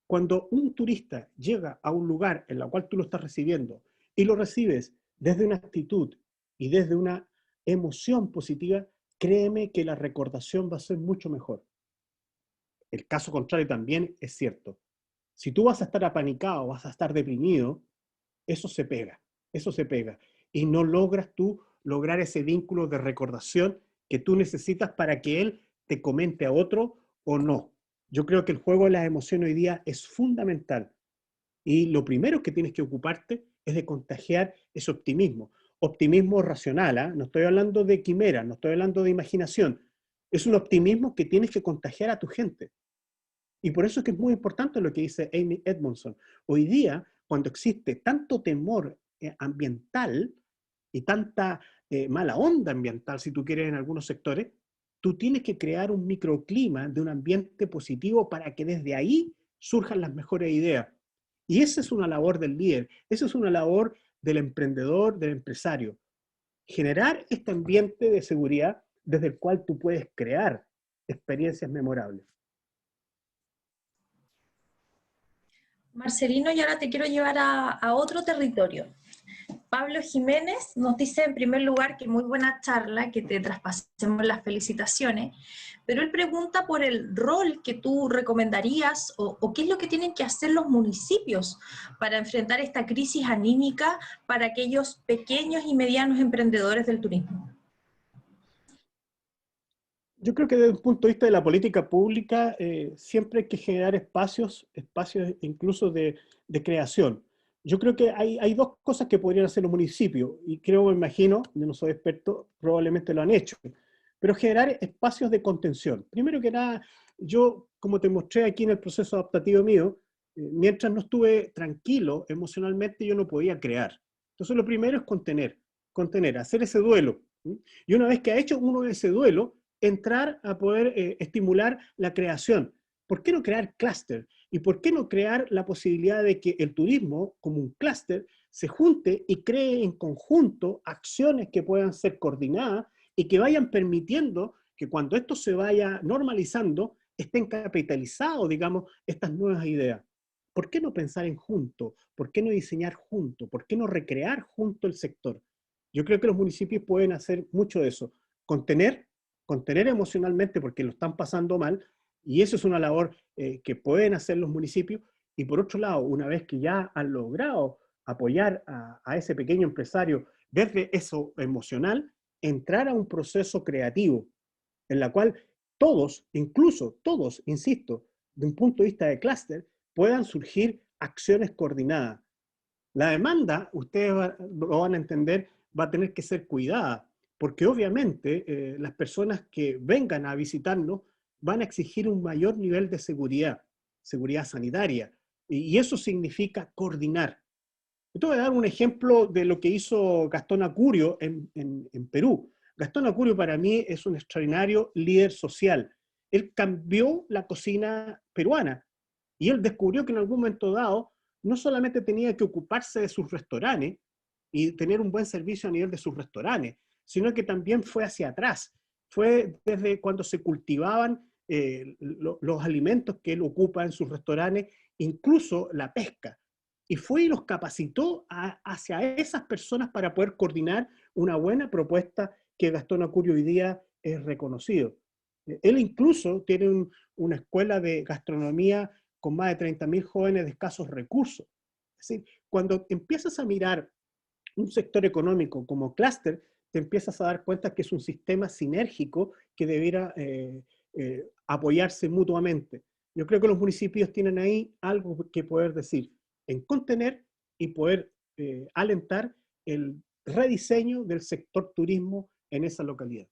Cuando un turista llega a un lugar en el cual tú lo estás recibiendo y lo recibes desde una actitud y desde una emoción positiva, créeme que la recordación va a ser mucho mejor. El caso contrario también es cierto. Si tú vas a estar apanicado, vas a estar deprimido, eso se pega, eso se pega. Y no logras tú lograr ese vínculo de recordación que tú necesitas para que él te comente a otro o no. Yo creo que el juego de las emociones hoy día es fundamental. Y lo primero que tienes que ocuparte es de contagiar ese optimismo. Optimismo racional, ¿eh? No estoy hablando de quimera, no estoy hablando de imaginación. Es un optimismo que tienes que contagiar a tu gente. Y por eso es que es muy importante lo que dice Amy Edmondson. Hoy día, cuando existe tanto temor ambiental y tanta mala onda ambiental, si tú quieres, en algunos sectores, tú tienes que crear un microclima de un ambiente positivo para que desde ahí surjan las mejores ideas. Y esa es una labor del líder, esa es una labor del emprendedor, del empresario. Generar este ambiente de seguridad desde el cual tú puedes crear experiencias memorables. Marcelino, y ahora te quiero llevar a otro territorio. Pablo Jiménez nos dice en primer lugar que muy buena charla, que te traspasemos las felicitaciones, pero él pregunta por el rol que tú recomendarías o qué es lo que tienen que hacer los municipios para enfrentar esta crisis anímica para aquellos pequeños y medianos emprendedores del turismo. Yo creo que desde un punto de vista de la política pública, siempre hay que generar espacios incluso de creación. Yo creo que hay 2 cosas que podrían hacer los municipios, y creo, me imagino, yo no soy experto, probablemente lo han hecho, pero generar espacios de contención. Primero que nada, yo, como te mostré aquí en el proceso adaptativo mío, mientras no estuve tranquilo emocionalmente, yo no podía crear. Entonces lo primero es contener, hacer ese duelo. Y una vez que ha hecho uno ese duelo, entrar a poder estimular la creación. ¿Por qué no crear clúster? ¿Y por qué no crear la posibilidad de que el turismo, como un clúster, se junte y cree en conjunto acciones que puedan ser coordinadas y que vayan permitiendo que cuando esto se vaya normalizando, estén capitalizados, digamos, estas nuevas ideas? ¿Por qué no pensar en junto? ¿Por qué no diseñar junto? ¿Por qué no recrear junto el sector? Yo creo que los municipios pueden hacer mucho de eso. Contener emocionalmente porque lo están pasando mal, y eso es una labor que pueden hacer los municipios. Y por otro lado, una vez que ya han logrado apoyar a ese pequeño empresario desde eso emocional, entrar a un proceso creativo en la cual todos, incluso todos, insisto, de un punto de vista de clúster, puedan surgir acciones coordinadas. La demanda, ustedes lo van a entender, va a tener que ser cuidada, porque obviamente las personas que vengan a visitarnos van a exigir un mayor nivel de seguridad sanitaria, y eso significa coordinar. Yo te voy a dar un ejemplo de lo que hizo Gastón Acurio en Perú. Gastón Acurio para mí es un extraordinario líder social. Él cambió la cocina peruana y él descubrió que en algún momento dado no solamente tenía que ocuparse de sus restaurantes y tener un buen servicio a nivel de sus restaurantes, sino que también fue hacia atrás. Fue desde cuando se cultivaban los alimentos que él ocupa en sus restaurantes, incluso la pesca. Y fue y los capacitó hacia esas personas para poder coordinar una buena propuesta que Gastón Acurio hoy día es reconocido. Él incluso tiene una escuela de gastronomía con más de 30.000 jóvenes de escasos recursos. Es decir, cuando empiezas a mirar un sector económico como clúster, te empiezas a dar cuenta que es un sistema sinérgico que debiera apoyarse mutuamente. Yo creo que los municipios tienen ahí algo que poder decir en contener y poder alentar el rediseño del sector turismo en esa localidad.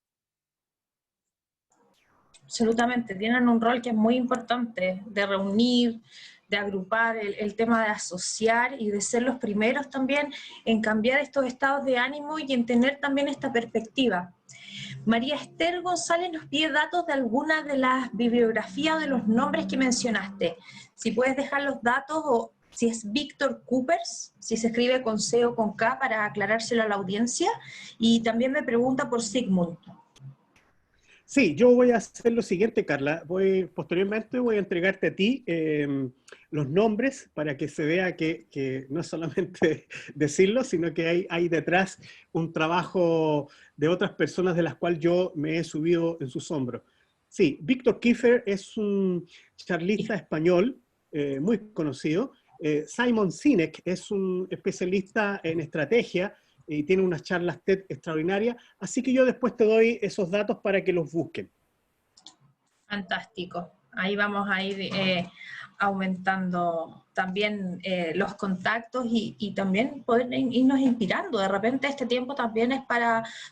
Absolutamente, tienen un rol que es muy importante, de reunir, de agrupar, el tema de asociar y de ser los primeros también en cambiar estos estados de ánimo y en tener también esta perspectiva. María Esther González nos pide datos de alguna de las bibliografías o de los nombres que mencionaste. Si puedes dejar los datos o si es Víctor Coopers, si se escribe con C o con K para aclarárselo a la audiencia. Y también me pregunta por Sigmund. Sí, yo voy a hacer lo siguiente, Carla. Posteriormente voy a entregarte a ti los nombres para que se vea que no es solamente decirlo, sino que hay detrás un trabajo de otras personas de las cuales yo me he subido en sus hombros. Sí, Víctor Kiefer es un charlista español muy conocido. Simon Sinek es un especialista en estrategia y tiene unas charlas TED extraordinarias, así que yo después te doy esos datos para que los busquen. Fantástico. Ahí vamos a ir aumentando también los contactos y también poder irnos inspirando. De repente este tiempo también es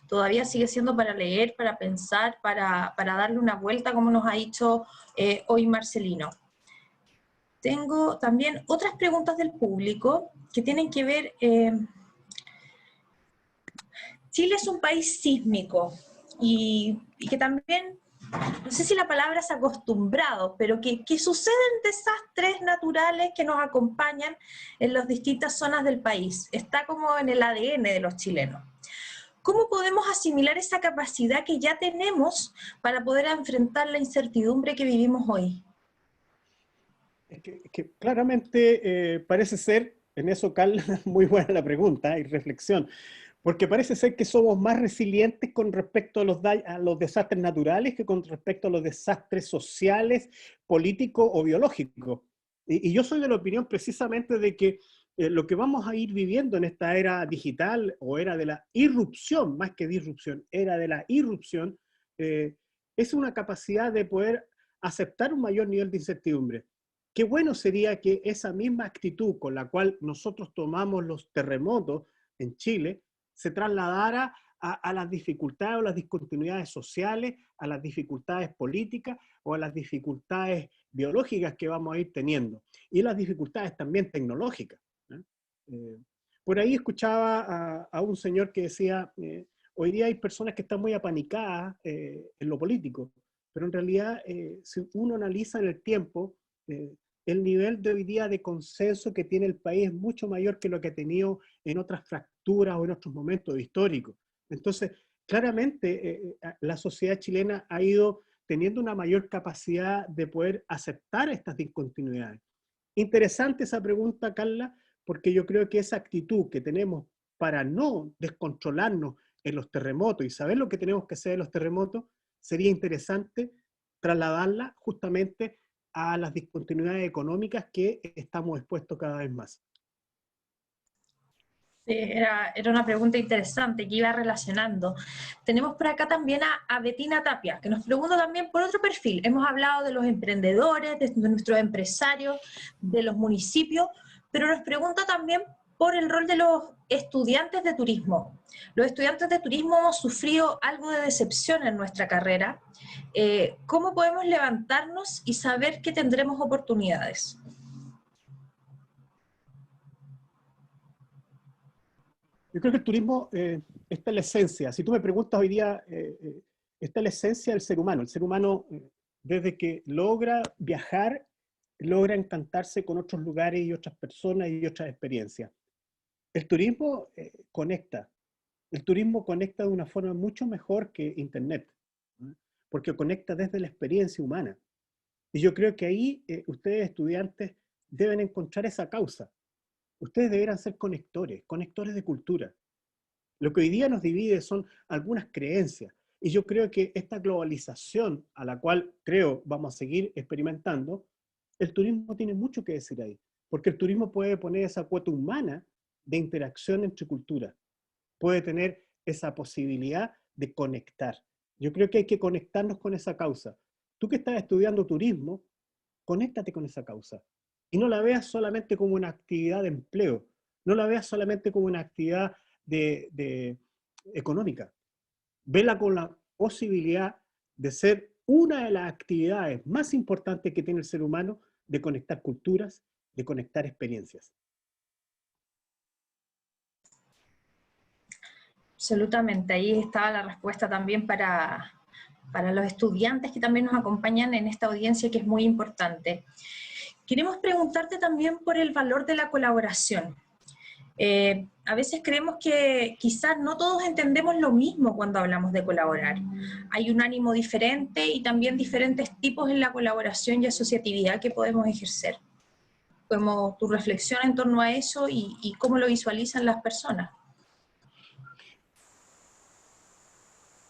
todavía sigue siendo para leer, para pensar, para darle una vuelta, como nos ha dicho hoy Marcelino. Tengo también otras preguntas del público que tienen que ver... Chile es un país sísmico y que también, no sé si la palabra es acostumbrado, pero que suceden desastres naturales que nos acompañan en las distintas zonas del país. Está como en el ADN de los chilenos. ¿Cómo podemos asimilar esa capacidad que ya tenemos para poder enfrentar la incertidumbre que vivimos hoy? Es que claramente parece ser, en eso, Carla, muy buena la pregunta y reflexión. Porque parece ser que somos más resilientes con respecto a los desastres naturales que con respecto a los desastres sociales, políticos o biológicos. Y yo soy de la opinión precisamente de que lo que vamos a ir viviendo en esta era digital o era de la irrupción, más que disrupción, era de la irrupción, es una capacidad de poder aceptar un mayor nivel de incertidumbre. Qué bueno sería que esa misma actitud con la cual nosotros tomamos los terremotos en Chile, se trasladara a las dificultades o las discontinuidades sociales, a las dificultades políticas o a las dificultades biológicas que vamos a ir teniendo. Y las dificultades también tecnológicas. Por ahí escuchaba a un señor que decía, hoy día hay personas que están muy apanicadas en lo político, pero en realidad si uno analiza en el tiempo, el nivel de hoy día de consenso que tiene el país es mucho mayor que lo que ha tenido en otras fracturas o en otros momentos históricos. Entonces, claramente la sociedad chilena ha ido teniendo una mayor capacidad de poder aceptar estas discontinuidades. Interesante esa pregunta, Carla, porque yo creo que esa actitud que tenemos para no descontrolarnos en los terremotos y saber lo que tenemos que hacer en los terremotos, sería interesante trasladarla justamente a las discontinuidades económicas que estamos expuestos cada vez más. Sí, era una pregunta interesante que iba relacionando. Tenemos por acá también a Betina Tapia, que nos pregunta también por otro perfil. Hemos hablado de los emprendedores, de nuestros empresarios, de los municipios, pero nos pregunta también por el rol de los estudiantes de turismo. Los estudiantes de turismo hemos sufrido algo de decepción en nuestra carrera. ¿Cómo podemos levantarnos y saber que tendremos oportunidades? Yo creo que el turismo está en la esencia. Si tú me preguntas hoy día, está en la esencia del ser humano. El ser humano, desde que logra viajar, logra encantarse con otros lugares y otras personas y otras experiencias. El turismo conecta. El turismo conecta de una forma mucho mejor que Internet, ¿no? Porque conecta desde la experiencia humana. Y yo creo que ahí ustedes, estudiantes, deben encontrar esa causa. Ustedes deberán ser conectores, conectores de cultura. Lo que hoy día nos divide son algunas creencias. Y yo creo que esta globalización a la cual creo vamos a seguir experimentando, el turismo tiene mucho que decir ahí. Porque el turismo puede poner esa cuota humana de interacción entre culturas. Puede tener esa posibilidad de conectar. Yo creo que hay que conectarnos con esa causa. Tú que estás estudiando turismo, conéctate con esa causa. Y no la veas solamente como una actividad de empleo, no la veas solamente como una actividad económica. Vela con la posibilidad de ser una de las actividades más importantes que tiene el ser humano de conectar culturas, de conectar experiencias. Absolutamente, ahí estaba la respuesta también para los estudiantes que también nos acompañan en esta audiencia, que es muy importante. Queremos preguntarte también por el valor de la colaboración. A veces creemos que quizás no todos entendemos lo mismo cuando hablamos de colaborar. Hay un ánimo diferente y también diferentes tipos en la colaboración y asociatividad que podemos ejercer. Como tu reflexión en torno a eso y cómo lo visualizan las personas.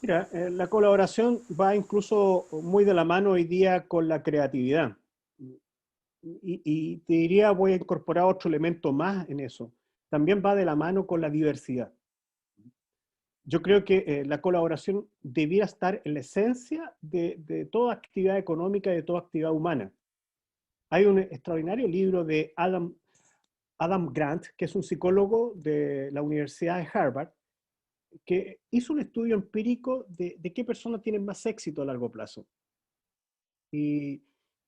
Mira, la colaboración va incluso muy de la mano hoy día con la creatividad. Y te diría, voy a incorporar otro elemento más en eso. También va de la mano con la diversidad. Yo creo que la colaboración debiera estar en la esencia de toda actividad económica y de toda actividad humana. Hay un extraordinario libro de Adam Grant, que es un psicólogo de la Universidad de Harvard, que hizo un estudio empírico de qué personas tienen más éxito a largo plazo. Y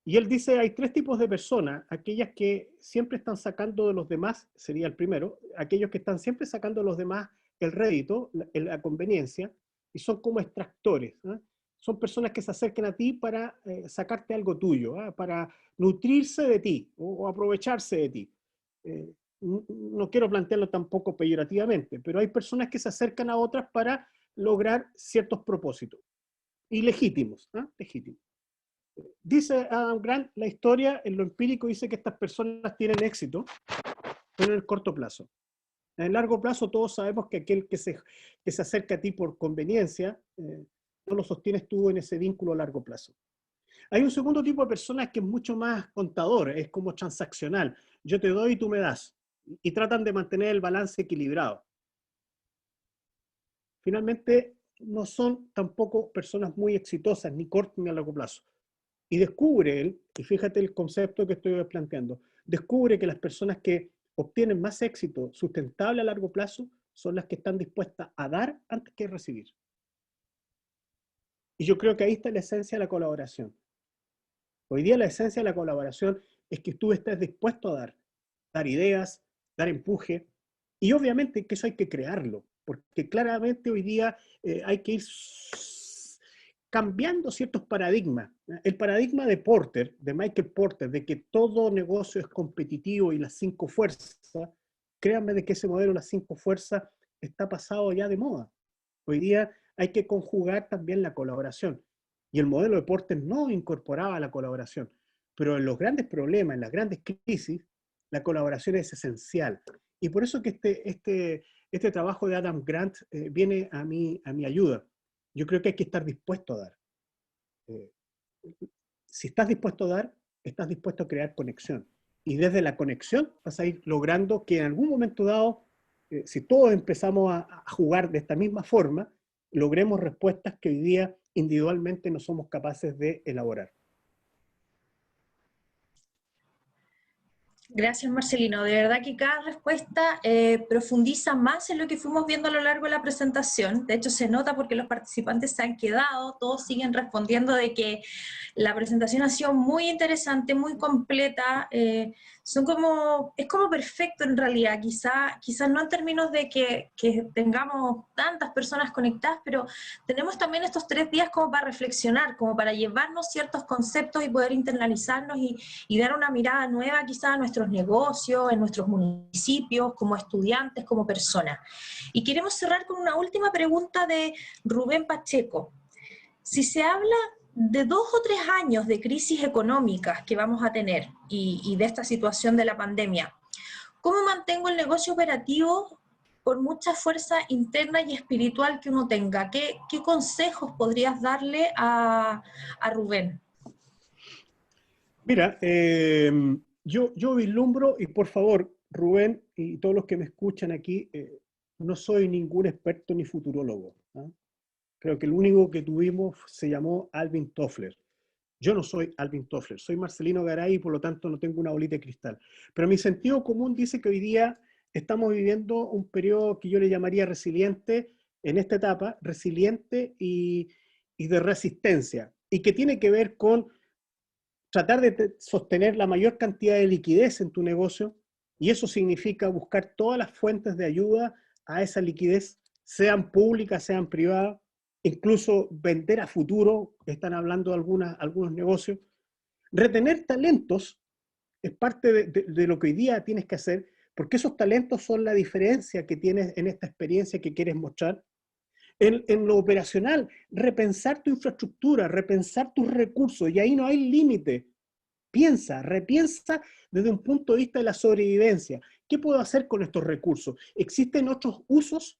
él dice, hay tres tipos de personas: aquellas que siempre están sacando de los demás, sería el primero; aquellos que están siempre sacando de los demás el rédito, la conveniencia, y son como extractores, ¿eh? Son personas que se acercan a ti para sacarte algo tuyo, ¿eh? Para nutrirse de ti o aprovecharse de ti. No quiero plantearlo tampoco peyorativamente, pero hay personas que se acercan a otras para lograr ciertos propósitos, y legítimos, ¿eh? Legítimos. Dice Adam Grant, la historia en lo empírico dice que estas personas tienen éxito, pero en el corto plazo. En el largo plazo todos sabemos que aquel que se acerca a ti por conveniencia, no lo sostienes tú en ese vínculo a largo plazo. Hay un segundo tipo de personas que es mucho más contador, es como transaccional. Yo te doy y tú me das. Y tratan de mantener el balance equilibrado. Finalmente, no son tampoco personas muy exitosas, ni corto ni a largo plazo. Y descubre él, y fíjate el concepto que estoy planteando, descubre que las personas que obtienen más éxito sustentable a largo plazo son las que están dispuestas a dar antes que recibir. Y yo creo que ahí está la esencia de la colaboración. Hoy día la esencia de la colaboración es que tú estés dispuesto a dar ideas, dar empuje, y obviamente que eso hay que crearlo, porque claramente hoy día hay que ir cambiando ciertos paradigmas. El paradigma de Porter, de Michael Porter, de que todo negocio es competitivo y las cinco fuerzas, créanme de que ese modelo, las cinco fuerzas, está pasado ya de moda. Hoy día hay que conjugar también la colaboración. Y el modelo de Porter no incorporaba la colaboración. Pero en los grandes problemas, en las grandes crisis, la colaboración es esencial. Y por eso que este trabajo de Adam Grant viene a mi ayuda. Yo creo que hay que estar dispuesto a dar. Si estás dispuesto a dar, estás dispuesto a crear conexión. Y desde la conexión vas a ir logrando que en algún momento dado, si todos empezamos a jugar de esta misma forma, logremos respuestas que hoy día individualmente no somos capaces de elaborar. Gracias, Marcelino. De verdad que cada respuesta profundiza más en lo que fuimos viendo a lo largo de la presentación. De hecho, se nota porque los participantes se han quedado, todos siguen respondiendo de que la presentación ha sido muy interesante, muy completa. Es como perfecto en realidad, quizás no en términos de que tengamos tantas personas conectadas, pero tenemos también estos 3 días como para reflexionar, como para llevarnos ciertos conceptos y poder internalizarnos y dar una mirada nueva quizás a nuestros negocios, en nuestros municipios, como estudiantes, como personas. Y queremos cerrar con una última pregunta de Rubén Pacheco. Si se habla de 2 o 3 años de crisis económicas que vamos a tener y de esta situación de la pandemia, ¿cómo mantengo el negocio operativo por mucha fuerza interna y espiritual que uno tenga? ¿Qué consejos podrías darle a Rubén? Mira, yo vislumbro, y por favor, Rubén y todos los que me escuchan aquí, no soy ningún experto ni futurólogo, ¿eh? Creo que el único que tuvimos se llamó Alvin Toffler. Yo no soy Alvin Toffler, soy Marcelino Garay y por lo tanto no tengo una bolita de cristal. Pero mi sentido común dice que hoy día estamos viviendo un periodo que yo le llamaría resiliente en esta etapa, resiliente y de resistencia, y que tiene que ver con tratar de sostener la mayor cantidad de liquidez en tu negocio, y eso significa buscar todas las fuentes de ayuda a esa liquidez, sean públicas, sean privadas, incluso vender a futuro, están hablando de algunos negocios. Retener talentos es parte de lo que hoy día tienes que hacer, porque esos talentos son la diferencia que tienes en esta experiencia que quieres mostrar. En lo operacional, repensar tu infraestructura, repensar tus recursos, y ahí no hay límite. Piensa, repiensa desde un punto de vista de la sobrevivencia. ¿Qué puedo hacer con estos recursos? ¿Existen otros usos?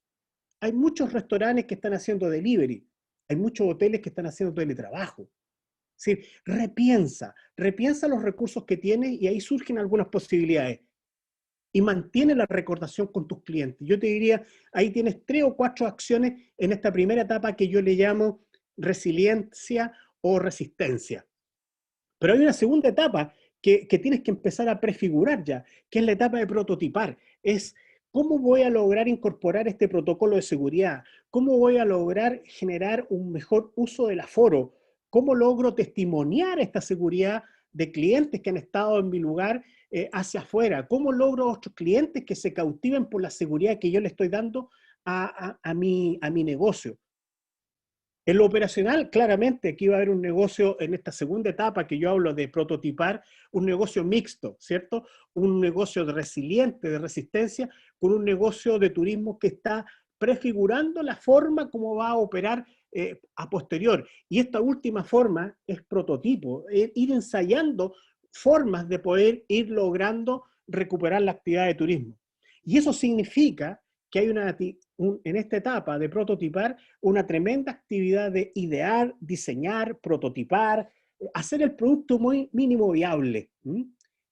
Hay muchos restaurantes que están haciendo delivery, hay muchos hoteles que están haciendo teletrabajo. Es decir, repiensa los recursos que tienes y ahí surgen algunas posibilidades. Y mantiene la recordación con tus clientes. Yo te diría, ahí tienes 3 o 4 acciones en esta primera etapa que yo le llamo resiliencia o resistencia. Pero hay una segunda etapa que tienes que empezar a prefigurar ya, que es la etapa de prototipar. Es cómo voy a lograr incorporar este protocolo de seguridad, cómo voy a lograr generar un mejor uso del aforo, cómo logro testimoniar esta seguridad de clientes que han estado en mi lugar hacia afuera, cómo logro a otros clientes que se cautiven por la seguridad que yo le estoy dando a mi negocio. En lo operacional, claramente, aquí va a haber un negocio en esta segunda etapa que yo hablo de prototipar, un negocio mixto, ¿cierto? Un negocio resiliente, de resistencia, con un negocio de turismo que está prefigurando la forma como va a operar a posterior. Y esta última forma es prototipo, ir ensayando formas de poder ir logrando recuperar la actividad de turismo. Y eso significa que hay en esta etapa de prototipar una tremenda actividad de idear, diseñar, prototipar, hacer el producto muy mínimo viable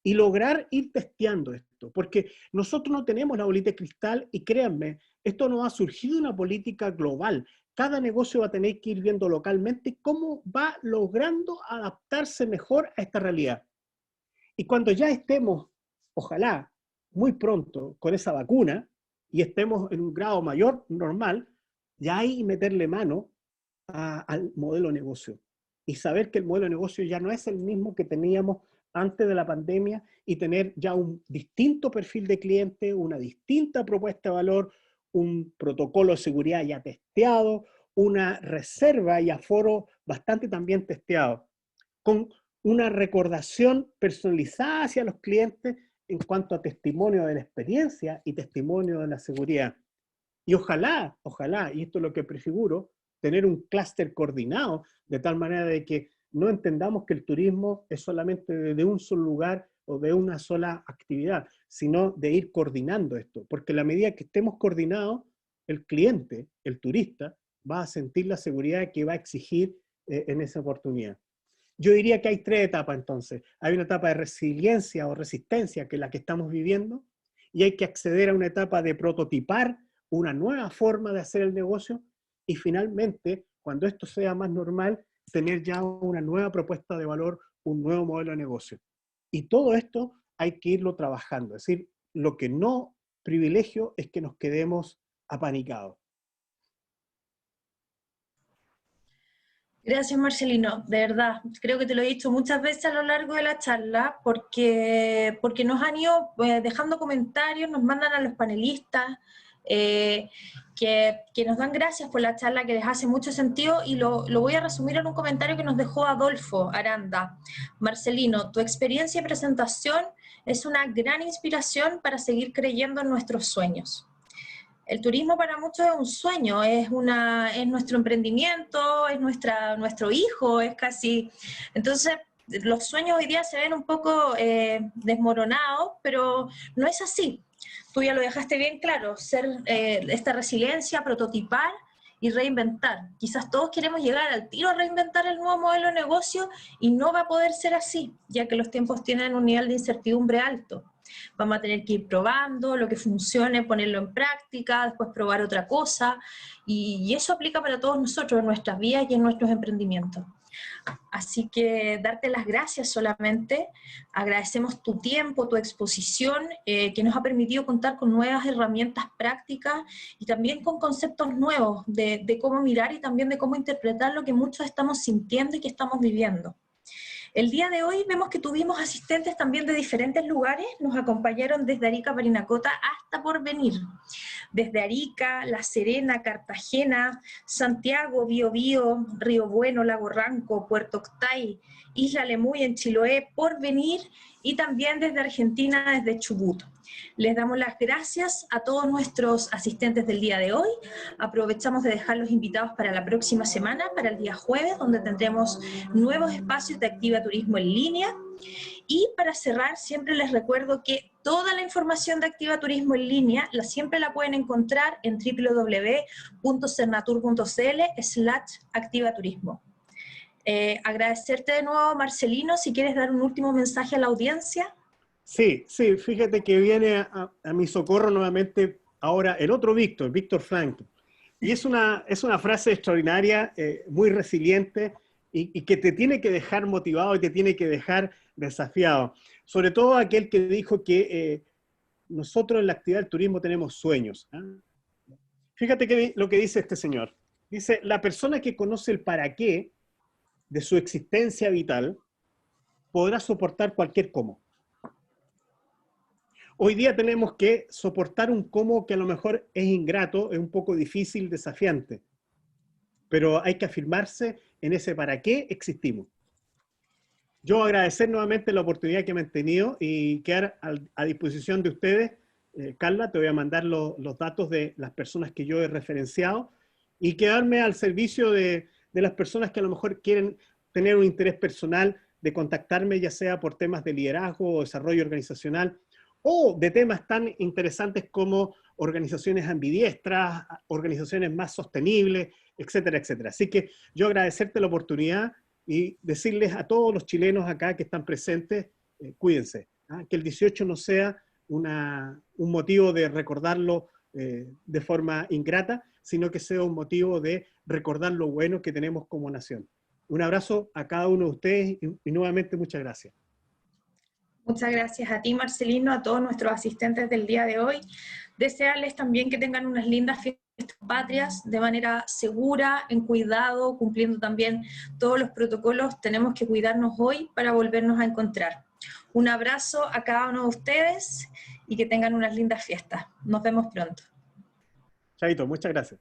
y lograr ir testeando esto, porque nosotros no tenemos la bolita de cristal y créanme, esto no va a surgir de una política global. Cada negocio va a tener que ir viendo localmente cómo va logrando adaptarse mejor a esta realidad. Y cuando ya estemos, ojalá, muy pronto con esa vacuna, y estemos en un grado mayor, normal, ya hay que meterle mano al modelo de negocio. Y saber que el modelo de negocio ya no es el mismo que teníamos antes de la pandemia y tener ya un distinto perfil de cliente, una distinta propuesta de valor, un protocolo de seguridad ya testeado, una reserva y aforo bastante también testeado, con una recordación personalizada hacia los clientes en cuanto a testimonio de la experiencia y testimonio de la seguridad. Y ojalá, y esto es lo que prefiguro, tener un clúster coordinado, de tal manera de que no entendamos que el turismo es solamente de un solo lugar o de una sola actividad, sino de ir coordinando esto, porque a la medida que estemos coordinados, el cliente, el turista, va a sentir la seguridad que va a exigir en esa oportunidad. Yo diría que hay 3 etapas entonces. Hay una etapa de resiliencia o resistencia, que es la que estamos viviendo, y hay que acceder a una etapa de prototipar una nueva forma de hacer el negocio, y finalmente, cuando esto sea más normal, tener ya una nueva propuesta de valor, un nuevo modelo de negocio. Y todo esto hay que irlo trabajando. Es decir, lo que no privilegio es que nos quedemos apanicados. Gracias, Marcelino, de verdad. Creo que te lo he dicho muchas veces a lo largo de la charla, porque nos han ido dejando comentarios, nos mandan a los panelistas, que nos dan gracias por la charla, que les hace mucho sentido, y lo voy a resumir en un comentario que nos dejó Adolfo Aranda. Marcelino, tu experiencia y presentación es una gran inspiración para seguir creyendo en nuestros sueños. El turismo para muchos es un sueño, es nuestro emprendimiento, es nuestro hijo, es casi... Entonces, los sueños hoy día se ven un poco desmoronados, pero no es así. Tú ya lo dejaste bien claro, ser esta resiliencia, prototipar y reinventar. Quizás todos queremos llegar al tiro a reinventar el nuevo modelo de negocio y no va a poder ser así, ya que los tiempos tienen un nivel de incertidumbre alto. Vamos a tener que ir probando lo que funcione, ponerlo en práctica, después probar otra cosa, y eso aplica para todos nosotros, en nuestras vidas y en nuestros emprendimientos. Así que darte las gracias solamente, agradecemos tu tiempo, tu exposición, que nos ha permitido contar con nuevas herramientas prácticas y también con conceptos nuevos de cómo mirar y también de cómo interpretar lo que muchos estamos sintiendo y que estamos viviendo. El día de hoy vemos que tuvimos asistentes también de diferentes lugares, nos acompañaron desde Arica, Parinacota hasta Porvenir. Desde Arica, La Serena, Cartagena, Santiago, Biobío, Río Bueno, Lago Ranco, Puerto Octay, Isla Lemuy en Chiloé, Porvenir y también desde Argentina, desde Chubut. Les damos las gracias a todos nuestros asistentes del día de hoy. Aprovechamos de dejar los invitados para la próxima semana, para el día jueves, donde tendremos nuevos espacios de Activa Turismo en línea. Y para cerrar, siempre les recuerdo que toda la información de Activa Turismo en línea siempre la pueden encontrar en www.cernatour.cl/activaturismo. Agradecerte de nuevo, Marcelino, si quieres dar un último mensaje a la audiencia. Sí, fíjate que viene a mi socorro nuevamente ahora el otro Víctor, Víctor Frank. Y es una frase extraordinaria, muy resiliente y que te tiene que dejar motivado y te tiene que dejar desafiado. Sobre todo aquel que dijo que nosotros en la actividad del turismo tenemos sueños. Fíjate lo que dice este señor. Dice, la persona que conoce el para qué de su existencia vital podrá soportar cualquier cómo. Hoy día tenemos que soportar un cómo que a lo mejor es ingrato, es un poco difícil, desafiante, pero hay que afirmarse en ese para qué existimos. Yo agradecer nuevamente la oportunidad que me han tenido y quedar a disposición de ustedes. Carla, te voy a mandar los datos de las personas que yo he referenciado y quedarme al servicio de las personas que a lo mejor quieren tener un interés personal de contactarme, ya sea por temas de liderazgo o desarrollo organizacional, o de temas tan interesantes como organizaciones ambidiestras, organizaciones más sostenibles, etcétera, etcétera. Así que yo agradecerte la oportunidad y decirles a todos los chilenos acá que están presentes, cuídense, que el 18 no sea un motivo de recordarlo de forma ingrata, sino que sea un motivo de recordar lo bueno que tenemos como nación. Un abrazo a cada uno de ustedes y nuevamente muchas gracias. Muchas gracias a ti, Marcelino, a todos nuestros asistentes del día de hoy. Desearles también que tengan unas lindas fiestas patrias de manera segura, en cuidado, cumpliendo también todos los protocolos. Tenemos que cuidarnos hoy para volvernos a encontrar. Un abrazo a cada uno de ustedes y que tengan unas lindas fiestas. Nos vemos pronto. Chaito, muchas gracias.